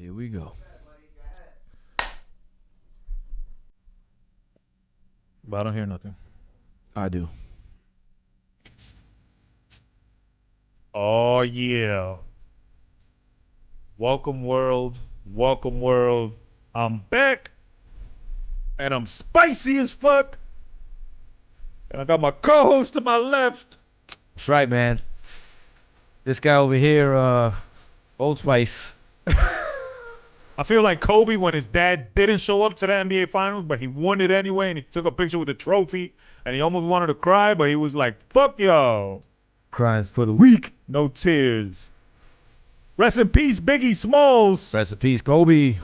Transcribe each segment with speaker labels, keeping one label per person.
Speaker 1: Here we go.
Speaker 2: But I don't hear nothing.
Speaker 1: I do.
Speaker 2: Oh, yeah. Welcome, world. Welcome, world. I'm back. And I'm spicy as fuck. And I got my co-host to my left.
Speaker 1: That's right, man. This guy over here, Old Spice.
Speaker 2: I feel like Kobe when his dad didn't show up to the NBA Finals, but he won it anyway, and he took a picture with the trophy, and he almost wanted to cry, but he was like, fuck y'all.
Speaker 1: Crying for the weak.
Speaker 2: No tears. Rest in peace, Biggie Smalls.
Speaker 1: Rest in peace, Kobe.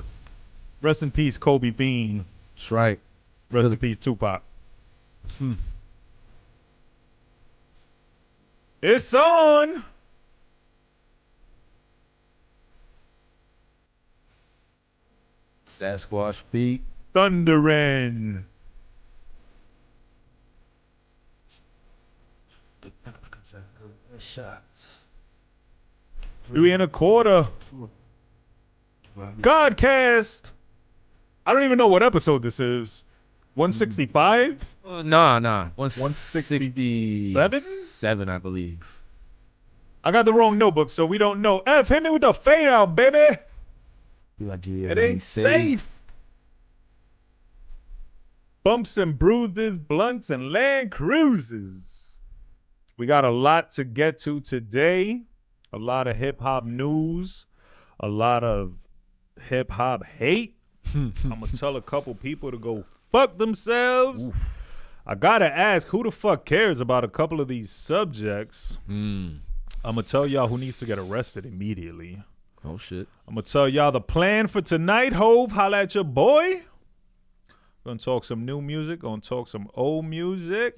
Speaker 2: Rest in peace, Kobe Bean.
Speaker 1: That's right.
Speaker 2: Rest in peace, Tupac. It's on.
Speaker 1: Sasquatch beat.
Speaker 2: Thundering. 3.25. Godcast. I don't even know what episode this is. 165?
Speaker 1: Nah.
Speaker 2: 167?
Speaker 1: 7, I believe.
Speaker 2: I got the wrong notebook, so we don't know. F, hit me with the fade out, baby. It ain't safe. Bumps and bruises, blunts and land cruises. We got a lot to get to today. A lot of hip hop news. A lot of hip hop hate. I'm gonna tell a couple people to go fuck themselves. Oof. I gotta ask, who the fuck cares about a couple of these subjects? I'm gonna tell y'all who needs to get arrested immediately.
Speaker 1: Oh shit.
Speaker 2: I'm gonna tell y'all the plan for tonight. Hove, holla at your boy. Gonna talk some new music. Gonna talk some old music.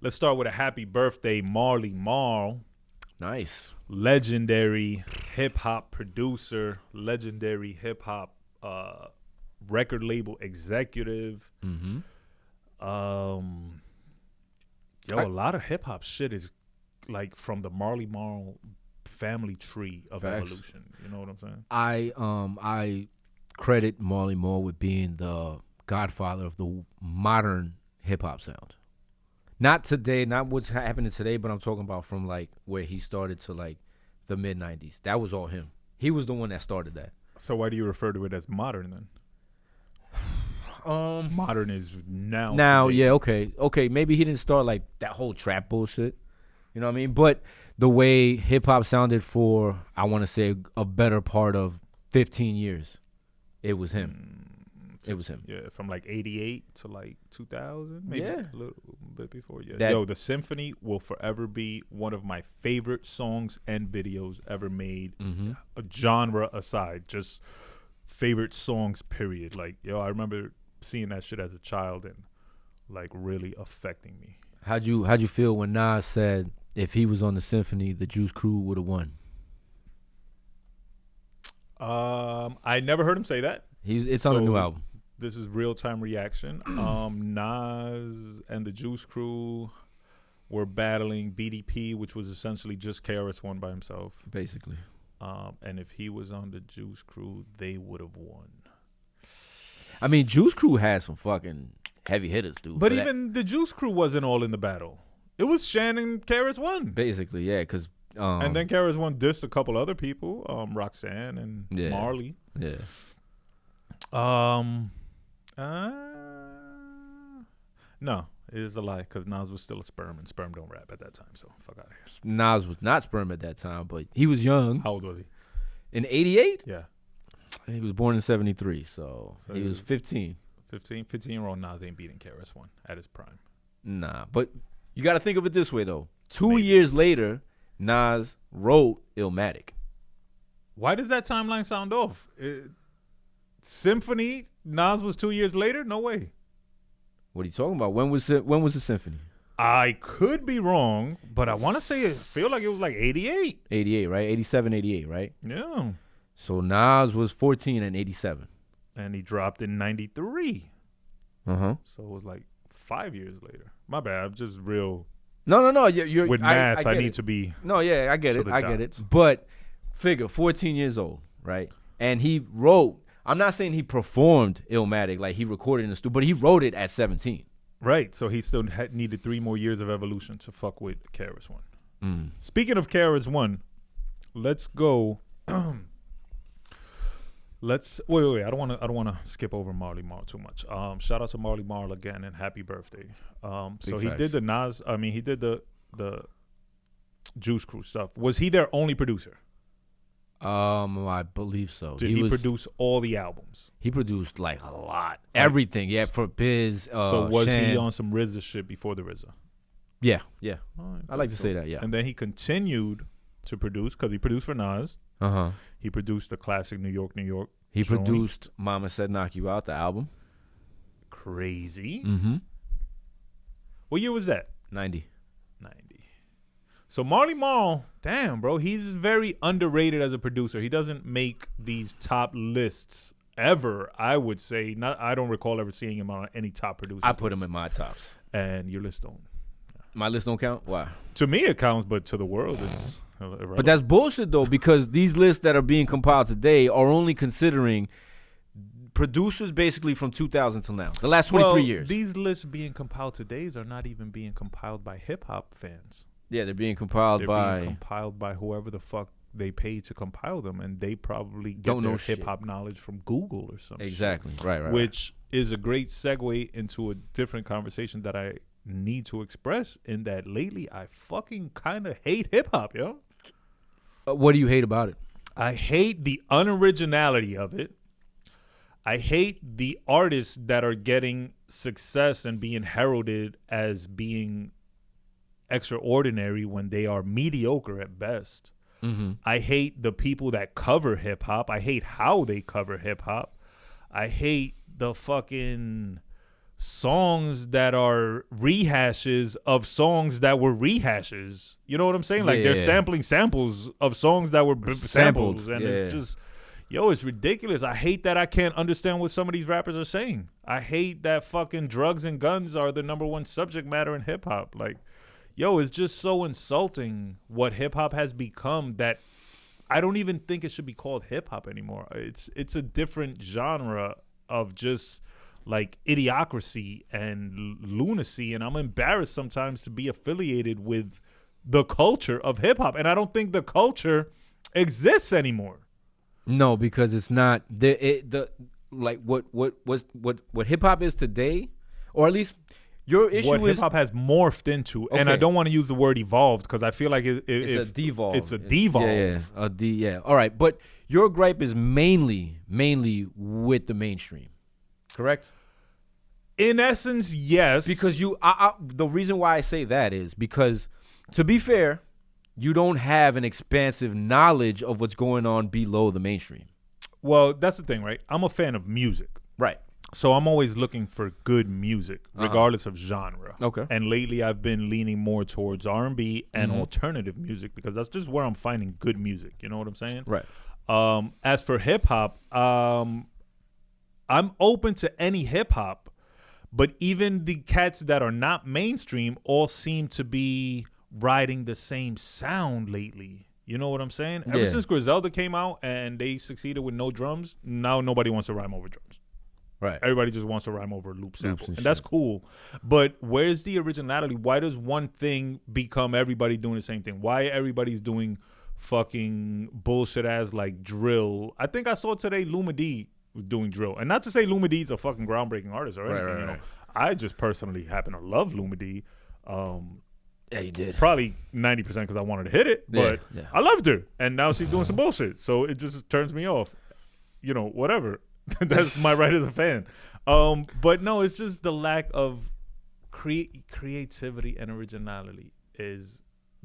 Speaker 2: Let's start with a happy birthday, Marley Marl.
Speaker 1: Nice.
Speaker 2: Legendary hip hop producer, legendary hip hop record label executive. A lot of hip hop shit is like from the Marley Marl family tree of evolution. You know what I'm saying?
Speaker 1: I credit Marley Marl with being the godfather of the modern hip hop sound. Not today, not what's happening today, but I'm talking about from like where he started to like the mid 90s. That was all him. He was the one that started that.
Speaker 2: So why do you refer to it as modern then? Modern is now.
Speaker 1: Now,
Speaker 2: today.
Speaker 1: yeah, okay. Maybe he didn't start like that whole trap bullshit. You know what I mean? But the way hip hop sounded for, I want to say, a better part of 15 years, it was him. It was him.
Speaker 2: Yeah, from like 88 to like 2000, maybe a little bit before. Yeah. The Symphony will forever be one of my favorite songs and videos ever made. A genre aside, just favorite songs, period. Like, I remember seeing that shit as a child and like really affecting me.
Speaker 1: How'd you feel when Nas said if he was on the Symphony, the Juice Crew would have won?
Speaker 2: I never heard him say that.
Speaker 1: It's on a new album.
Speaker 2: This is real-time reaction. Nas and the Juice Crew were battling BDP, which was essentially just KRS-One by himself.
Speaker 1: Basically.
Speaker 2: And if he was on the Juice Crew, they would have won.
Speaker 1: I mean, Juice Crew had some fucking heavy hitters, dude.
Speaker 2: But even the Juice Crew wasn't all in the battle. It was Shannon KRS-One.
Speaker 1: Basically, yeah, because...
Speaker 2: and then KRS-One dissed a couple other people, Roxanne and Marley.
Speaker 1: Yeah.
Speaker 2: No, it is a lie because Nas was still a sperm and sperm don't rap at that time. So fuck out of here.
Speaker 1: Nas was not sperm at that time, but he was young.
Speaker 2: How old was he?
Speaker 1: In 88?
Speaker 2: Yeah.
Speaker 1: He was born in 73, so he was 15.
Speaker 2: 15-year-old Nas ain't beating KRS-One at his prime.
Speaker 1: Nah, but you got to think of it this way, though. 2 years later, Nas wrote Illmatic.
Speaker 2: Why does that timeline sound off? Symphony, Nas was 2 years later? No way.
Speaker 1: What are you talking about? When was the Symphony?
Speaker 2: I could be wrong, but I want to say it feel like it was like 88.
Speaker 1: 88, right? 87, 88, right?
Speaker 2: Yeah.
Speaker 1: So Nas was 14 in 87.
Speaker 2: And he dropped in 93.
Speaker 1: Uh-huh.
Speaker 2: So it was like 5 years later. My bad. I'm just real.
Speaker 1: No. You're
Speaker 2: with math, I
Speaker 1: get
Speaker 2: need
Speaker 1: it.
Speaker 2: to be.
Speaker 1: No, yeah, I get it. I get it. But figure 14 years old, right? And he wrote. I'm not saying he performed Illmatic like he recorded in the studio, but he wrote it at 17.
Speaker 2: Right. So he still needed 3 more years of evolution to fuck with KRS-One. Speaking of KRS-One, let's go. Wait. I don't want to skip over Marley Marl too much. Shout out to Marley Marl again and happy birthday. So he did the Nas. I mean, he did the Juice Crew stuff. Was he their only producer?
Speaker 1: I believe so.
Speaker 2: Did he produce all the albums?
Speaker 1: He produced like a lot, everything. Yeah, for Biz.
Speaker 2: So was
Speaker 1: Shan.
Speaker 2: he on some RZA shit before the RZA?
Speaker 1: Yeah.
Speaker 2: Right,
Speaker 1: I like to say that. Yeah.
Speaker 2: And then he continued to produce because he produced for Nas. He produced the classic New York.
Speaker 1: He
Speaker 2: joint.
Speaker 1: produced Mama Said Knock You Out, the album.
Speaker 2: Crazy.
Speaker 1: Mm-hmm.
Speaker 2: What year was that?
Speaker 1: 90.
Speaker 2: So Marley Marl, damn, bro, he's very underrated as a producer. He doesn't make these top lists ever, I would say. I don't recall ever seeing him on any top producers.
Speaker 1: I put him in my tops.
Speaker 2: And your list don't.
Speaker 1: My list don't count? Why?
Speaker 2: To me it counts, but to the world it's irrelevant.
Speaker 1: But that's bullshit, though, because these lists that are being compiled today are only considering producers basically from 2000 till now, the last 23 years.
Speaker 2: These lists being compiled today are not even being compiled by hip-hop fans.
Speaker 1: Yeah, they're being compiled by
Speaker 2: whoever the fuck they pay to compile them, and they probably get
Speaker 1: don't
Speaker 2: their
Speaker 1: know
Speaker 2: hip-hop knowledge from Google or something.
Speaker 1: Exactly. Right.
Speaker 2: Which is a great segue into a different conversation that I need to express, in that lately I fucking kind of hate hip-hop, yo.
Speaker 1: What do you hate about it?
Speaker 2: I hate the unoriginality of it. I hate the artists that are getting success and being heralded as being extraordinary when they are mediocre at best. I hate the people that cover hip-hop. I hate how they cover hip-hop. I hate the fucking songs that are rehashes of songs that were rehashes. You know what I'm saying? Like they're sampling samples of songs that were samples. And it's just, it's ridiculous. I hate that I can't understand what some of these rappers are saying. I hate that fucking drugs and guns are the number one subject matter in hip-hop. Like, it's just so insulting what hip-hop has become that I don't even think it should be called hip-hop anymore. It's a different genre of just like idiocracy and lunacy, and I'm embarrassed sometimes to be affiliated with the culture of hip-hop, and I don't think the culture exists anymore.
Speaker 1: No, because it's not what hip-hop is today, or at least your issue
Speaker 2: what
Speaker 1: is
Speaker 2: hip hop has morphed into, and I don't want to use the word evolved because I feel like it's
Speaker 1: a devolve.
Speaker 2: It's a devolve.
Speaker 1: All right, but your gripe is mainly with the mainstream, correct?
Speaker 2: In essence, yes.
Speaker 1: Because the reason why I say that is because, to be fair, you don't have an expansive knowledge of what's going on below the mainstream.
Speaker 2: Well, that's the thing, right? I'm a fan of music,
Speaker 1: right?
Speaker 2: So I'm always looking for good music, regardless of genre.
Speaker 1: Okay.
Speaker 2: And lately I've been leaning more towards R&B and alternative music because that's just where I'm finding good music. You know what I'm saying?
Speaker 1: Right.
Speaker 2: As for hip hop, I'm open to any hip hop, but even the cats that are not mainstream all seem to be riding the same sound lately. You know what I'm saying? Ever since Griselda came out and they succeeded with no drums, now nobody wants to rhyme over drums.
Speaker 1: Right.
Speaker 2: Everybody just wants to rhyme over loop sample. And that's cool. But where's the originality? Why does one thing become everybody doing the same thing? Why everybody's doing fucking bullshit ass like drill? I think I saw today Luma D was doing drill. And not to say Luma D's a fucking groundbreaking artist or anything. You know? I just personally happen to love Luma D.
Speaker 1: Yeah, you did.
Speaker 2: Probably 90% because I wanted to hit it. But I loved her. And now she's doing some bullshit. So it just turns me off. Whatever. That's my right as a fan. But no, it's just the lack of creativity and originality is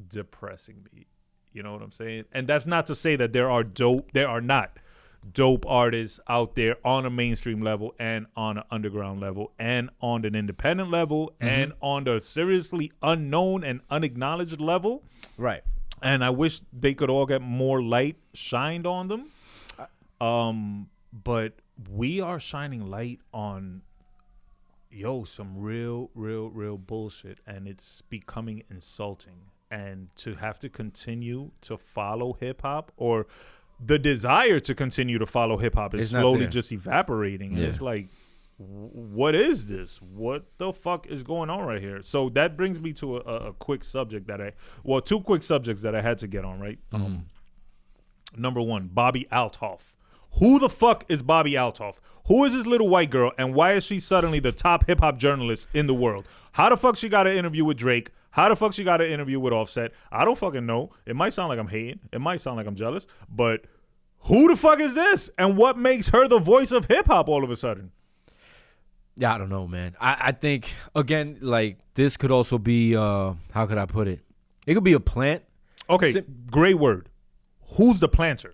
Speaker 2: depressing me. You know what I'm saying? And that's not to say that there are not dope artists out there on a mainstream level and on an underground level and on an independent level and on the seriously unknown and unacknowledged level.
Speaker 1: Right.
Speaker 2: And I wish they could all get more light shined on them. But we are shining light on some real bullshit, and it's becoming insulting. and to have to continue to follow hip hop, or the desire to continue to follow hip hop is
Speaker 1: It's not
Speaker 2: slowly
Speaker 1: there.
Speaker 2: just evaporating. And
Speaker 1: Yeah.
Speaker 2: it's like, what is this? What the fuck is going on right here? So that brings me to a quick subject two quick subjects that I had to get on, right? Number one, Bobby Althoff. Who the fuck is Bobby Althoff? Who is this little white girl, and why is she suddenly the top hip hop journalist in the world? How the fuck she got an interview with Drake? How the fuck she got an interview with Offset? I don't fucking know. It might sound like I'm hating. It might sound like I'm jealous. But who the fuck is this? And what makes her the voice of hip hop all of a sudden?
Speaker 1: Yeah, I don't know, man. I think, again, like, this could also be, how could I put it? It could be a plant.
Speaker 2: Okay, great word. Who's the planter?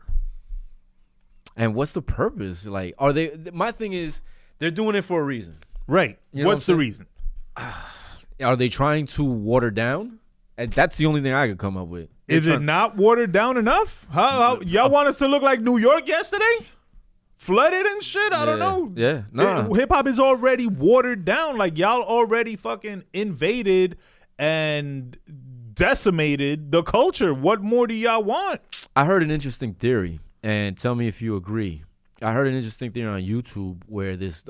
Speaker 1: And what's the purpose? Like, are they, my thing is, they're doing it for a reason.
Speaker 2: Right.
Speaker 1: You know
Speaker 2: What's
Speaker 1: what
Speaker 2: the
Speaker 1: I'm
Speaker 2: reason?
Speaker 1: Are they trying to water down? And that's the only thing I could come up with.
Speaker 2: Is it not watered down enough? How y'all want us to look like New York yesterday? Flooded and shit? I don't know.
Speaker 1: Yeah. Nah.
Speaker 2: Hip hop is already watered down. Like, y'all already fucking invaded and decimated the culture. What more do y'all want?
Speaker 1: I heard an interesting theory, and tell me if you agree. I heard an interesting theory on YouTube where this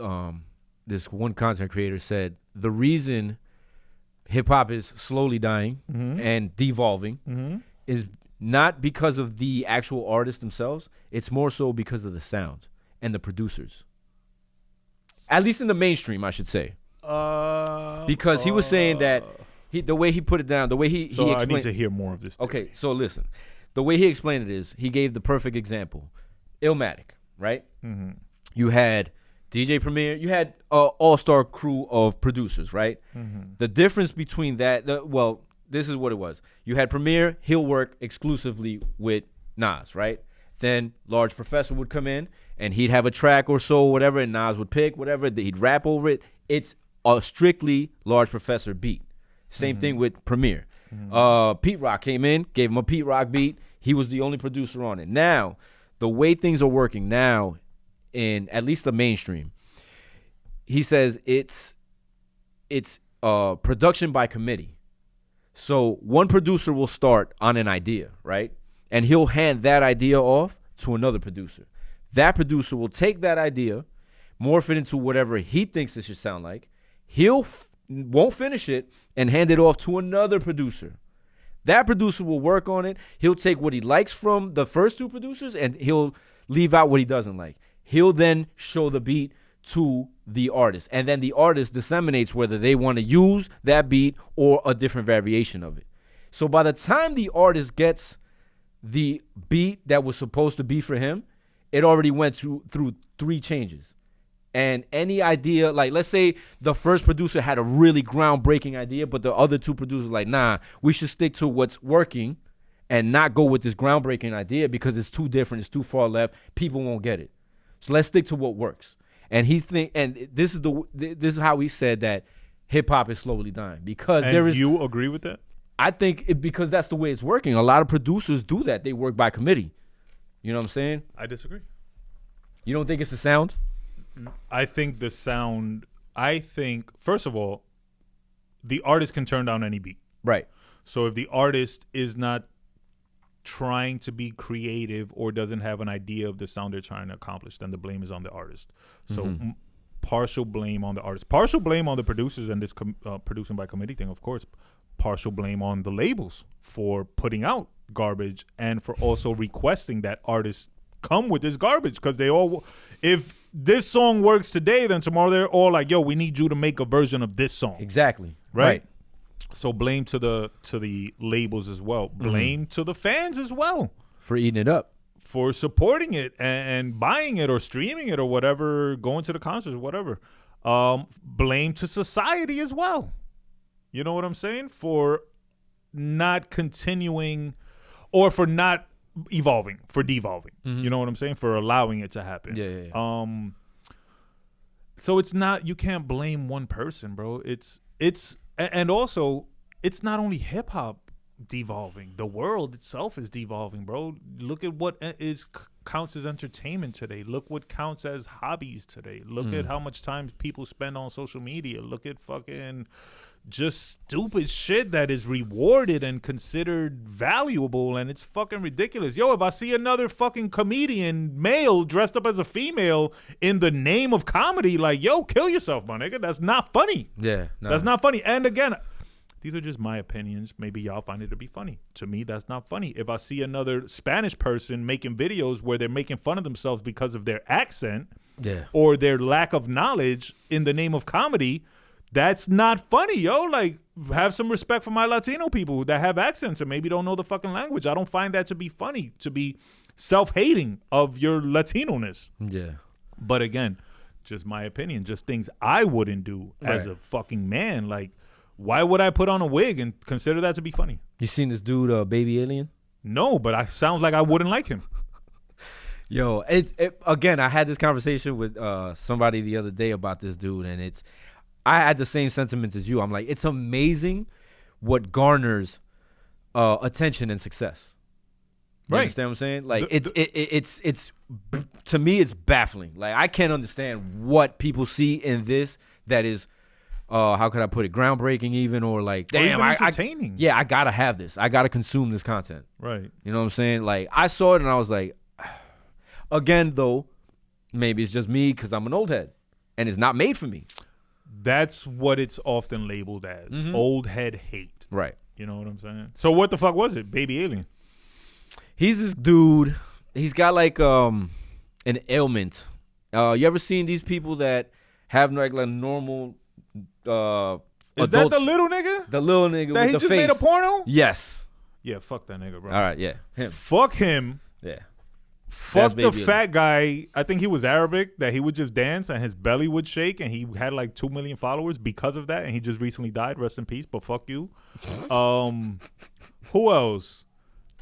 Speaker 1: one content creator said the reason hip hop is slowly dying and devolving is not because of the actual artists themselves. It's more so because of the sound and the producers. At least in the mainstream, I should say. Because he was saying that the way he put it down, the way he
Speaker 2: So
Speaker 1: explained.
Speaker 2: I need to hear more of this theory.
Speaker 1: Okay, so listen. The way he explained it is he gave the perfect example. Illmatic, right? You had DJ Premier, you had an all-star crew of producers, right? The difference between that, this is what it was. You had Premier, he'll work exclusively with Nas, right? Then Large Professor would come in, and he'd have a track or so, whatever, and Nas would pick, whatever, he'd rap over it. It's a strictly Large Professor beat. Same thing with Premier. Pete Rock came in, gave him a Pete Rock beat. He was the only producer on it. Now, the way things are working now, in at least the mainstream, he says it's production by committee. So one producer will start on an idea, right? And he'll hand that idea off to another producer. That producer will take that idea, morph it into whatever he thinks it should sound like. Won't finish it and hand it off to another producer. That producer will work on it. He'll take what he likes from the first two producers and he'll leave out what he doesn't like. He'll then show the beat to the artist. And then the artist disseminates whether they want to use that beat or a different variation of it. So by the time the artist gets the beat that was supposed to be for him, it already went through 3 changes. And any idea, like let's say the first producer had a really groundbreaking idea, but the other 2 producers like, nah, we should stick to what's working and not go with this groundbreaking idea because it's too different, it's too far left, people won't get it. So let's stick to what works. And this is how he said that hip hop is slowly dying because
Speaker 2: you agree with that?
Speaker 1: I think because that's the way it's working. A lot of producers do that. They work by committee. You know what I'm saying?
Speaker 2: I disagree.
Speaker 1: You don't think it's the sound?
Speaker 2: I think the sound. First of all, the artist can turn down any beat.
Speaker 1: Right.
Speaker 2: So if the artist is not trying to be creative or doesn't have an idea of the sound they're trying to accomplish, then the blame is on the artist. So partial blame on the artist, partial blame on the producers and this producing by committee thing, of course. Partial blame on the labels for putting out garbage and for also requesting that artists come with this garbage because if this song works today, then tomorrow they're all like, yo, we need you to make a version of this song.
Speaker 1: Exactly.
Speaker 2: Right. So blame to the labels as well. Blame to the fans as well.
Speaker 1: For eating it up.
Speaker 2: For supporting it and buying it or streaming it or whatever, going to the concerts, whatever. Blame to society as well. You know what I'm saying? For not continuing or for not evolving, for devolving. You know what I'm saying? For allowing it to happen.
Speaker 1: Yeah.
Speaker 2: So it's not, you can't blame one person, bro. And also, it's not only hip hop devolving. The world itself is devolving, bro. Look at what is counts as entertainment today. Look what counts as hobbies today. Look at how much time people spend on social media. Look at fucking just stupid shit that is rewarded and considered valuable, and it's fucking ridiculous. Yo, if I see another fucking comedian male dressed up as a female in the name of comedy, like, yo, kill yourself, my nigga. That's not funny.
Speaker 1: Yeah, no.
Speaker 2: That's not funny. And again, these are just my opinions. Maybe y'all find it to be funny. To me, that's not funny. If I see another Spanish person making videos where they're making fun of themselves because of their accent or their lack of knowledge in the name of comedy, that's not funny, yo. Like, have some respect for my Latino people that have accents and maybe don't know the fucking language. I don't find that to be funny, to be self-hating of your Latino-ness.
Speaker 1: Yeah.
Speaker 2: But again, just my opinion, just things I wouldn't do as a fucking man. Like, why would I put on a wig and consider that to be funny?
Speaker 1: You seen this dude, Baby Alien?
Speaker 2: No, but I sounds like I wouldn't like him.
Speaker 1: Yo, again, I had this conversation with somebody the other day about this dude, and I had the same sentiments as you. I'm like, it's amazing what garners attention and success. You understand what I'm saying? Like, it's to me, it's baffling. Like, I can't understand what people see in this that is, how could I put it, groundbreaking even, or like, damn,
Speaker 2: or even entertaining.
Speaker 1: I gotta have this. I gotta consume this content.
Speaker 2: Right.
Speaker 1: You know what I'm saying? Like, I saw it and I was like, again, though, maybe it's just me because I'm an old head and it's not made for me.
Speaker 2: That's what it's often labeled as. Old head hate.
Speaker 1: Right.
Speaker 2: You know what I'm saying? So what the fuck was it? Baby Alien.
Speaker 1: He's this dude. He's got like an ailment. You ever seen these people that have like normal
Speaker 2: Is
Speaker 1: adults?
Speaker 2: that the little nigga?
Speaker 1: The little nigga
Speaker 2: that
Speaker 1: with
Speaker 2: he
Speaker 1: the
Speaker 2: just
Speaker 1: face.
Speaker 2: made a porno?
Speaker 1: Yes.
Speaker 2: Yeah, fuck that nigga, bro.
Speaker 1: All right, yeah. Him.
Speaker 2: Fuck him.
Speaker 1: Yeah.
Speaker 2: Fuck the
Speaker 1: Baby
Speaker 2: fat guy. I think he was Arabic, that he would just dance and his belly would shake, and he had like 2 million followers because of that, and he just recently died. Rest in peace, but fuck you. Who else?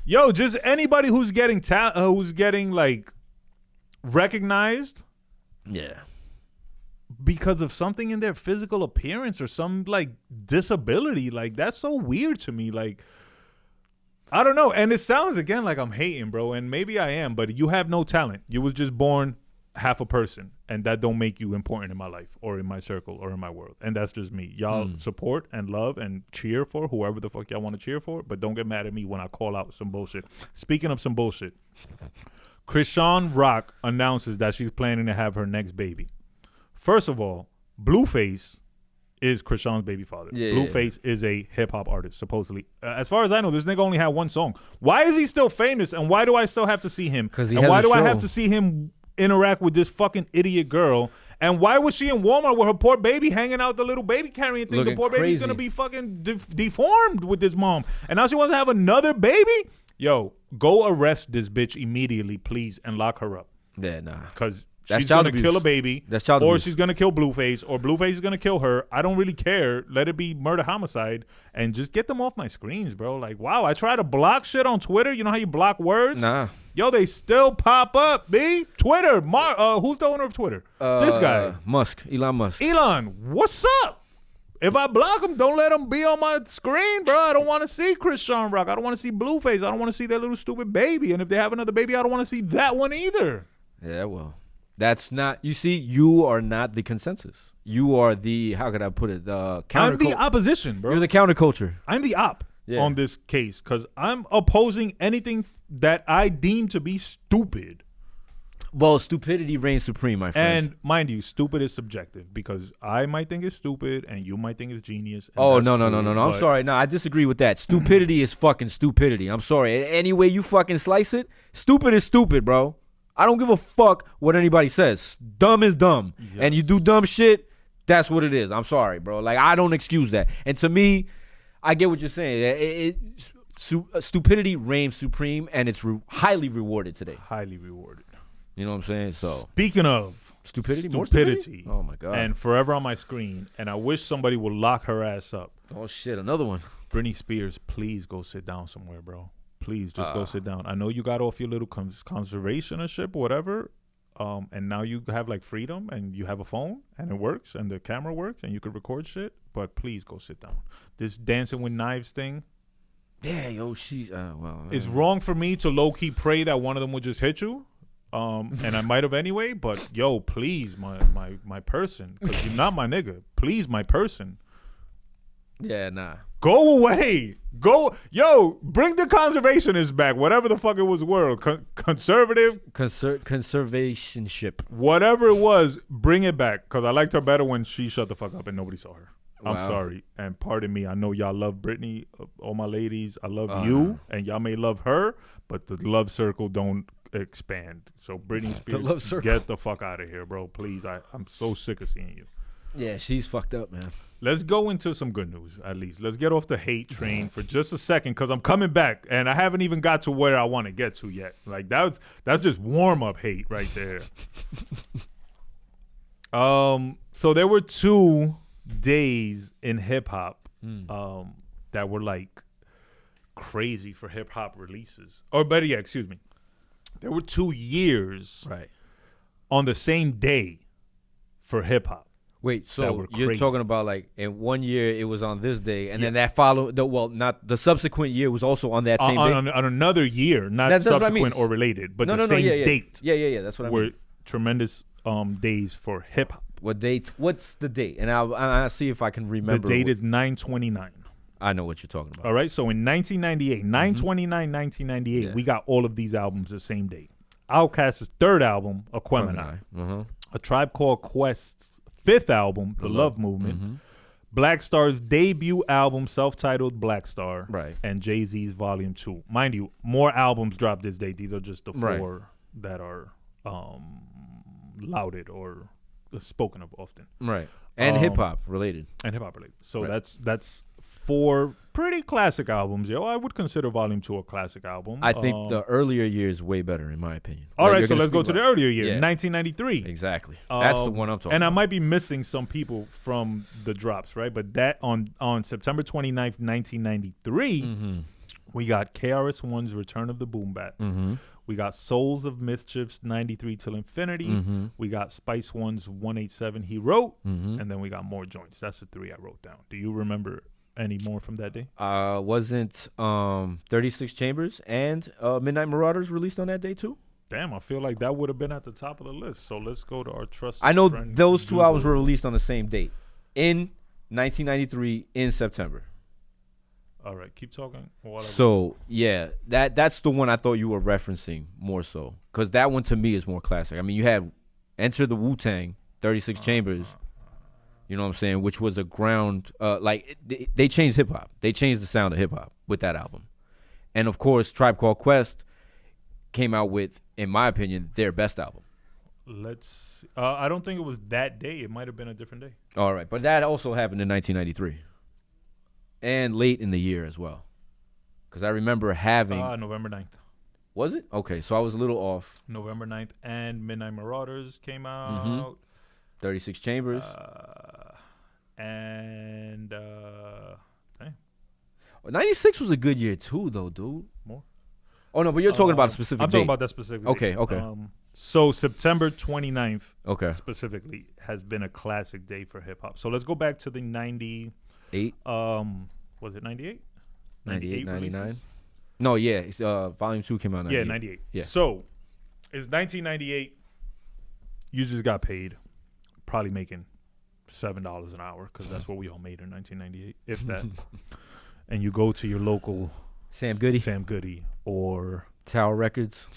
Speaker 2: Yo, just anybody who's getting like recognized.
Speaker 1: Yeah.
Speaker 2: Because of something in their physical appearance or some like disability. Like, that's so weird to me. Like, I don't know. And it sounds again like I'm hating, bro. And maybe I am, but you have no talent. You was just born half a person, and that don't make you important in my life or in my circle or in my world. And that's just me. Y'all support and love and cheer for whoever the fuck y'all want to cheer for, but don't get mad at me when I call out some bullshit. Speaking of some bullshit, Krishan Rock announces that she's planning to have her next baby. First of all, Blueface is Krishan's baby father.
Speaker 1: Yeah,
Speaker 2: Blueface is a hip-hop artist, supposedly. As far as I know, this nigga only had one song. Why is he still famous, and why do I still have to see him?
Speaker 1: Because
Speaker 2: why do I have to see him interact with this fucking idiot girl? And why was she in Walmart with her poor baby hanging out the little baby carrying thing?
Speaker 1: Looking
Speaker 2: The poor baby's
Speaker 1: crazy.
Speaker 2: going to be fucking deformed with this mom. And now she wants to have another baby? Yo, go arrest this bitch immediately, please, and lock her up.
Speaker 1: Yeah, nah.
Speaker 2: Because
Speaker 1: That's
Speaker 2: she's going to
Speaker 1: child
Speaker 2: kill
Speaker 1: abuse.
Speaker 2: a baby.
Speaker 1: That's child
Speaker 2: or
Speaker 1: abuse.
Speaker 2: she's going to kill Blueface, or Blueface is going to kill her. I don't really care. Let it be murder homicide, and just get them off my screens, bro. Like, wow, I try to block shit on Twitter. You know how you block words?
Speaker 1: Nah.
Speaker 2: Yo, they still pop up, B. Twitter. Who's the owner of Twitter? This guy.
Speaker 1: Elon Musk.
Speaker 2: Elon, what's up? If I block him, don't let him be on my screen, bro. I don't want to see Krishan Rock. I don't want to see Blueface. I don't want to see that little stupid baby. And if they have another baby, I don't want to see that one either.
Speaker 1: Yeah, well, that's not. You see, you are not the consensus. You are the. How could I put it? The counter.
Speaker 2: I'm the opposition, bro.
Speaker 1: You're the counterculture.
Speaker 2: I'm the op
Speaker 1: Yeah.
Speaker 2: on this case because I'm opposing anything that I deem to be stupid.
Speaker 1: Well, stupidity reigns supreme, my friend.
Speaker 2: And mind you, stupid is subjective because I might think it's stupid and you might think it's genius.
Speaker 1: Oh, no. I'm sorry. No, I disagree with that. Stupidity is fucking stupidity. I'm sorry. Any way you fucking slice it, stupid is stupid, bro. I don't give a fuck what anybody says. Dumb is dumb.
Speaker 2: Yes.
Speaker 1: And you do dumb shit, that's what it is. I'm sorry, bro. Like, I don't excuse that. And to me, I get what you're saying. Stupidity reigns supreme, and it's highly rewarded today.
Speaker 2: Highly rewarded.
Speaker 1: You know what I'm saying? So
Speaker 2: Speaking of
Speaker 1: stupidity, more
Speaker 2: stupidity.
Speaker 1: stupidity? Oh my god!
Speaker 2: And forever on my screen. And I wish somebody would lock her ass up.
Speaker 1: Oh shit, another one.
Speaker 2: Britney Spears, please go sit down somewhere, bro. Please just go sit down. I know you got off your little conservationship, whatever. And now you have like freedom and you have a phone and it works and the camera works and you can record shit. But please go sit down. This dancing with knives thing.
Speaker 1: Yeah, yo, she's
Speaker 2: It's wrong for me to low key pray that one of them would just hit you. and I might have anyway. But yo, please, my person, because you're not my nigga. Please, my person.
Speaker 1: Yeah, nah.
Speaker 2: Go away. Go, yo, bring the conservationists back. Whatever the fuck it was, conservative.
Speaker 1: Conservationship.
Speaker 2: Whatever it was, bring it back. Because I liked her better when she shut the fuck up and nobody saw her. I'm sorry. And pardon me. I know y'all love Britney. All my ladies, I love you. And y'all may love her. But the love circle don't expand. So Britney Spears, get the fuck out of here, bro. Please. I'm so sick of seeing you.
Speaker 1: Yeah, she's fucked up, man.
Speaker 2: Let's go into some good news, at least. Let's get off the hate train for just a second, because I'm coming back, and I haven't even got to where I want to get to yet. Like, that's just warm-up hate right there. So there were 2 days in hip-hop that were, like, crazy for hip-hop releases. Or better yet, excuse me. There were 2 years on the same day for hip-hop.
Speaker 1: Wait, so you're talking about like in one year it was on this day, and then that not the subsequent year was also on that same day?
Speaker 2: On another year, not subsequent or related, but the same date.
Speaker 1: Yeah, that's what I mean.
Speaker 2: Were tremendous days for hip-hop.
Speaker 1: What date? What's the date? And I'll see if I can remember.
Speaker 2: The date is 9/29.
Speaker 1: I know what you're talking about.
Speaker 2: All right, so in 1998, 9/29/1998, we got all of these albums the same day. OutKast's 3rd album, Aquemini. A Tribe Called Quest's 5th album, The Love Movement. Blackstar's debut album, self-titled Blackstar.
Speaker 1: Right. And
Speaker 2: Jay-Z's Volume 2. Mind you, more albums dropped this day. These are just the 4 that are lauded or spoken of often.
Speaker 1: Right. And hip-hop related.
Speaker 2: So that's 4 pretty classic albums. Yo, I would consider Volume 2 a classic album.
Speaker 1: I think the earlier year is way better, in my opinion.
Speaker 2: All right, so let's go to the earlier year, 1993.
Speaker 1: Exactly. That's the one I'm talking about.
Speaker 2: And I might be missing some people from the drops, right? But that on September 29th, 1993, we got KRS-One's Return of the Boom Bap. We got Souls of Mischief's 93 Till Infinity. We got Spice One's 187 He Wrote. And then we got more joints. That's the 3 I wrote down. Do you remember any more from that day?
Speaker 1: Wasn't 36 Chambers and Midnight Marauders released on that day too?
Speaker 2: Damn, I feel like that would have been at the top of the list. So let's go to our trusted
Speaker 1: I know
Speaker 2: friend
Speaker 1: those 2
Speaker 2: Google.
Speaker 1: albums were released on the same date in 1993 in September.
Speaker 2: All right, keep talking.
Speaker 1: So yeah, that's the one I thought you were referencing more so, because that one to me is more classic. I mean, you had Enter the Wu-Tang, 36 Chambers. You know what I'm saying? Which was a ground, they changed hip hop. They changed the sound of hip hop with that album. And of course, Tribe Called Quest came out with, in my opinion, their best album.
Speaker 2: Let's, I don't think it was that day. It might have been a different day.
Speaker 1: All right. But that also happened in 1993. And late in the year as well. Because I remember having.
Speaker 2: November 9th.
Speaker 1: Was it? Okay. So I was a little off.
Speaker 2: November 9th and Midnight Marauders came out.
Speaker 1: 36 Chambers.
Speaker 2: And
Speaker 1: dang. 96 was a good year too, though, dude.
Speaker 2: More?
Speaker 1: Oh no, but you're talking about a specific
Speaker 2: I'm
Speaker 1: date.
Speaker 2: talking about that specific
Speaker 1: Okay,
Speaker 2: date.
Speaker 1: okay.
Speaker 2: So September 29th specifically has been a classic day for hip hop. So let's go back to the 98. Was it 98?
Speaker 1: 98, 99? No, yeah. It's, Volume 2 came out in 98.
Speaker 2: Yeah, 98.
Speaker 1: Yeah.
Speaker 2: So it's 1998. You just got paid. Probably making $7 an hour, because that's what we all made in 1998, if that. And you go to your local
Speaker 1: Sam Goody
Speaker 2: or
Speaker 1: Tower Records,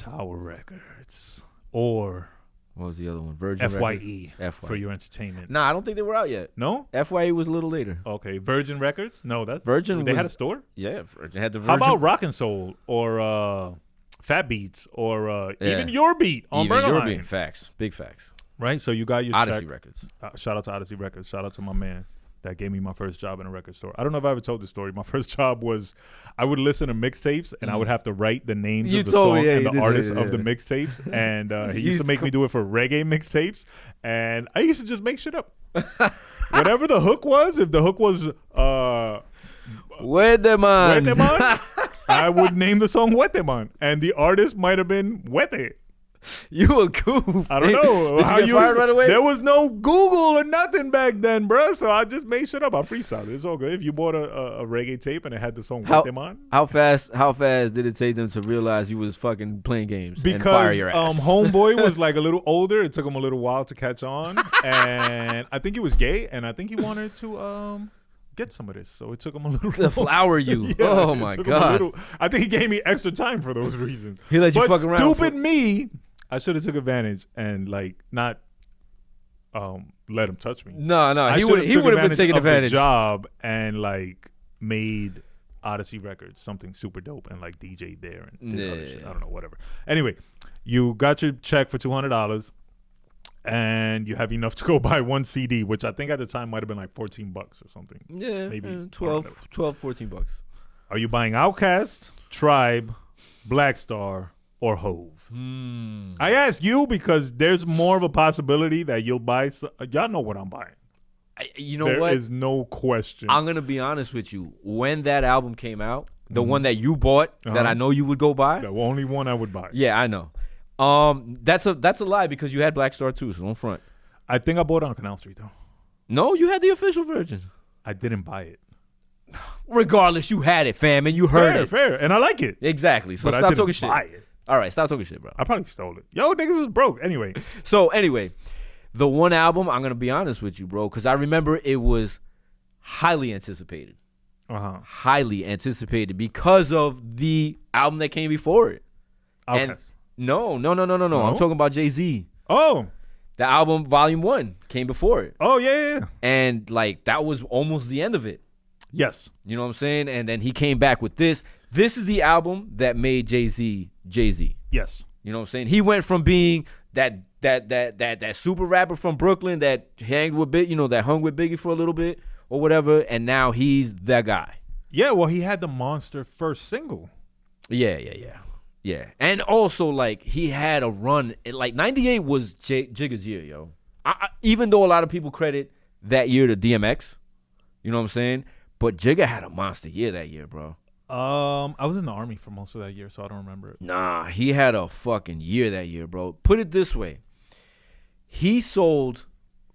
Speaker 2: or
Speaker 1: what was the other one? Virgin
Speaker 2: FYE
Speaker 1: Records?
Speaker 2: for your entertainment.
Speaker 1: Nah, I don't think they were out yet.
Speaker 2: No,
Speaker 1: FYE was a little later.
Speaker 2: Okay, Virgin Records. No, that's
Speaker 1: Virgin.
Speaker 2: They had a store.
Speaker 1: Yeah, Virgin had the Virgin.
Speaker 2: How about Rock and Soul or Fat Beats or even Your Beat on Burger Line?
Speaker 1: Your Beat, facts, big facts.
Speaker 2: Right, so you got your
Speaker 1: Odyssey
Speaker 2: check.
Speaker 1: Records.
Speaker 2: Shout out to Odyssey Records. Shout out to my man that gave me my first job in a record store. I don't know if I ever told the story. My first job was I would listen to mixtapes and I would have to write the names of the song and the artists of the mixtapes. And he used to make me do it for reggae mixtapes. And I used to just make shit up. Whatever the hook was, if the hook was
Speaker 1: Wedeman,
Speaker 2: I would name the song Wedeman. And the artist might have been Wete.
Speaker 1: You a goof.
Speaker 2: I don't know.
Speaker 1: Did you get fired right away?
Speaker 2: There was no Google or nothing back then, bro. So I just made shit up. I freestyled. It's all good. If you bought a reggae tape and it had the song Guatemala.
Speaker 1: How fast did it take them to realize you was fucking playing games and fire your ass?
Speaker 2: Homeboy was like a little older. It took him a little while to catch on. And I think he was gay. And I think he wanted to get some of this. So it took him a little
Speaker 1: to flower you.
Speaker 2: Yeah,
Speaker 1: oh my God.
Speaker 2: I think he gave me extra time for those reasons.
Speaker 1: He let you fuck around.
Speaker 2: Stupid me. I should have took advantage and like not let him touch me.
Speaker 1: No, he would have been taking advantage.
Speaker 2: The job and like made Odyssey Records something super dope and like DJ'd there and did other shit. I don't know, whatever. Anyway, you got your check for $200 and you have enough to go buy one CD, which I think at the time might have been like $14 or something.
Speaker 1: Yeah, maybe 12, $14.
Speaker 2: Are you buying OutKast, Tribe, Blackstar, or Hove? I ask you because there's more of a possibility that you'll buy. Y'all know what I'm buying.
Speaker 1: You know what?
Speaker 2: There is no question.
Speaker 1: I'm going to be honest with you. When that album came out, the one that you bought that I know you would go buy.
Speaker 2: The only one I would buy.
Speaker 1: Yeah, I know. That's a lie because you had Blackstar too, so don't front.
Speaker 2: I think I bought it on Canal Street though.
Speaker 1: No, you had the official version.
Speaker 2: I didn't buy it.
Speaker 1: Regardless, you had it, fam, and you heard it.
Speaker 2: Fair, and I like it.
Speaker 1: Exactly. So
Speaker 2: but
Speaker 1: stop talking shit.
Speaker 2: Buy it.
Speaker 1: All right, stop talking shit, bro.
Speaker 2: I probably stole it. Yo, niggas is broke. Anyway.
Speaker 1: So anyway, the one album, I'm going to be honest with you, bro, because I remember it was highly anticipated. Highly anticipated because of the album that came before it.
Speaker 2: Okay.
Speaker 1: And no. I'm talking about Jay-Z.
Speaker 2: Oh.
Speaker 1: The album, Volume 1, came before it.
Speaker 2: Oh, yeah.
Speaker 1: And, like, that was almost the end of it.
Speaker 2: Yes.
Speaker 1: You know what I'm saying? And then he came back with this. This is the album that made Jay-Z Jay-Z.
Speaker 2: Yes.
Speaker 1: You know what I'm saying? He went from being that super rapper from Brooklyn that hanged with that hung with Biggie for a little bit or whatever, and now he's that guy.
Speaker 2: Yeah, well, he had the Monster first single.
Speaker 1: Yeah. And also, like, he had a run. Like, 98 was Jigga's year, yo. Even though a lot of people credit that year to DMX, you know what I'm saying? But Jigga had a monster year that year, bro.
Speaker 2: I was in the Army for most of that year, so I don't remember it.
Speaker 1: Nah, he had a fucking year that year, bro. Put it this way. He sold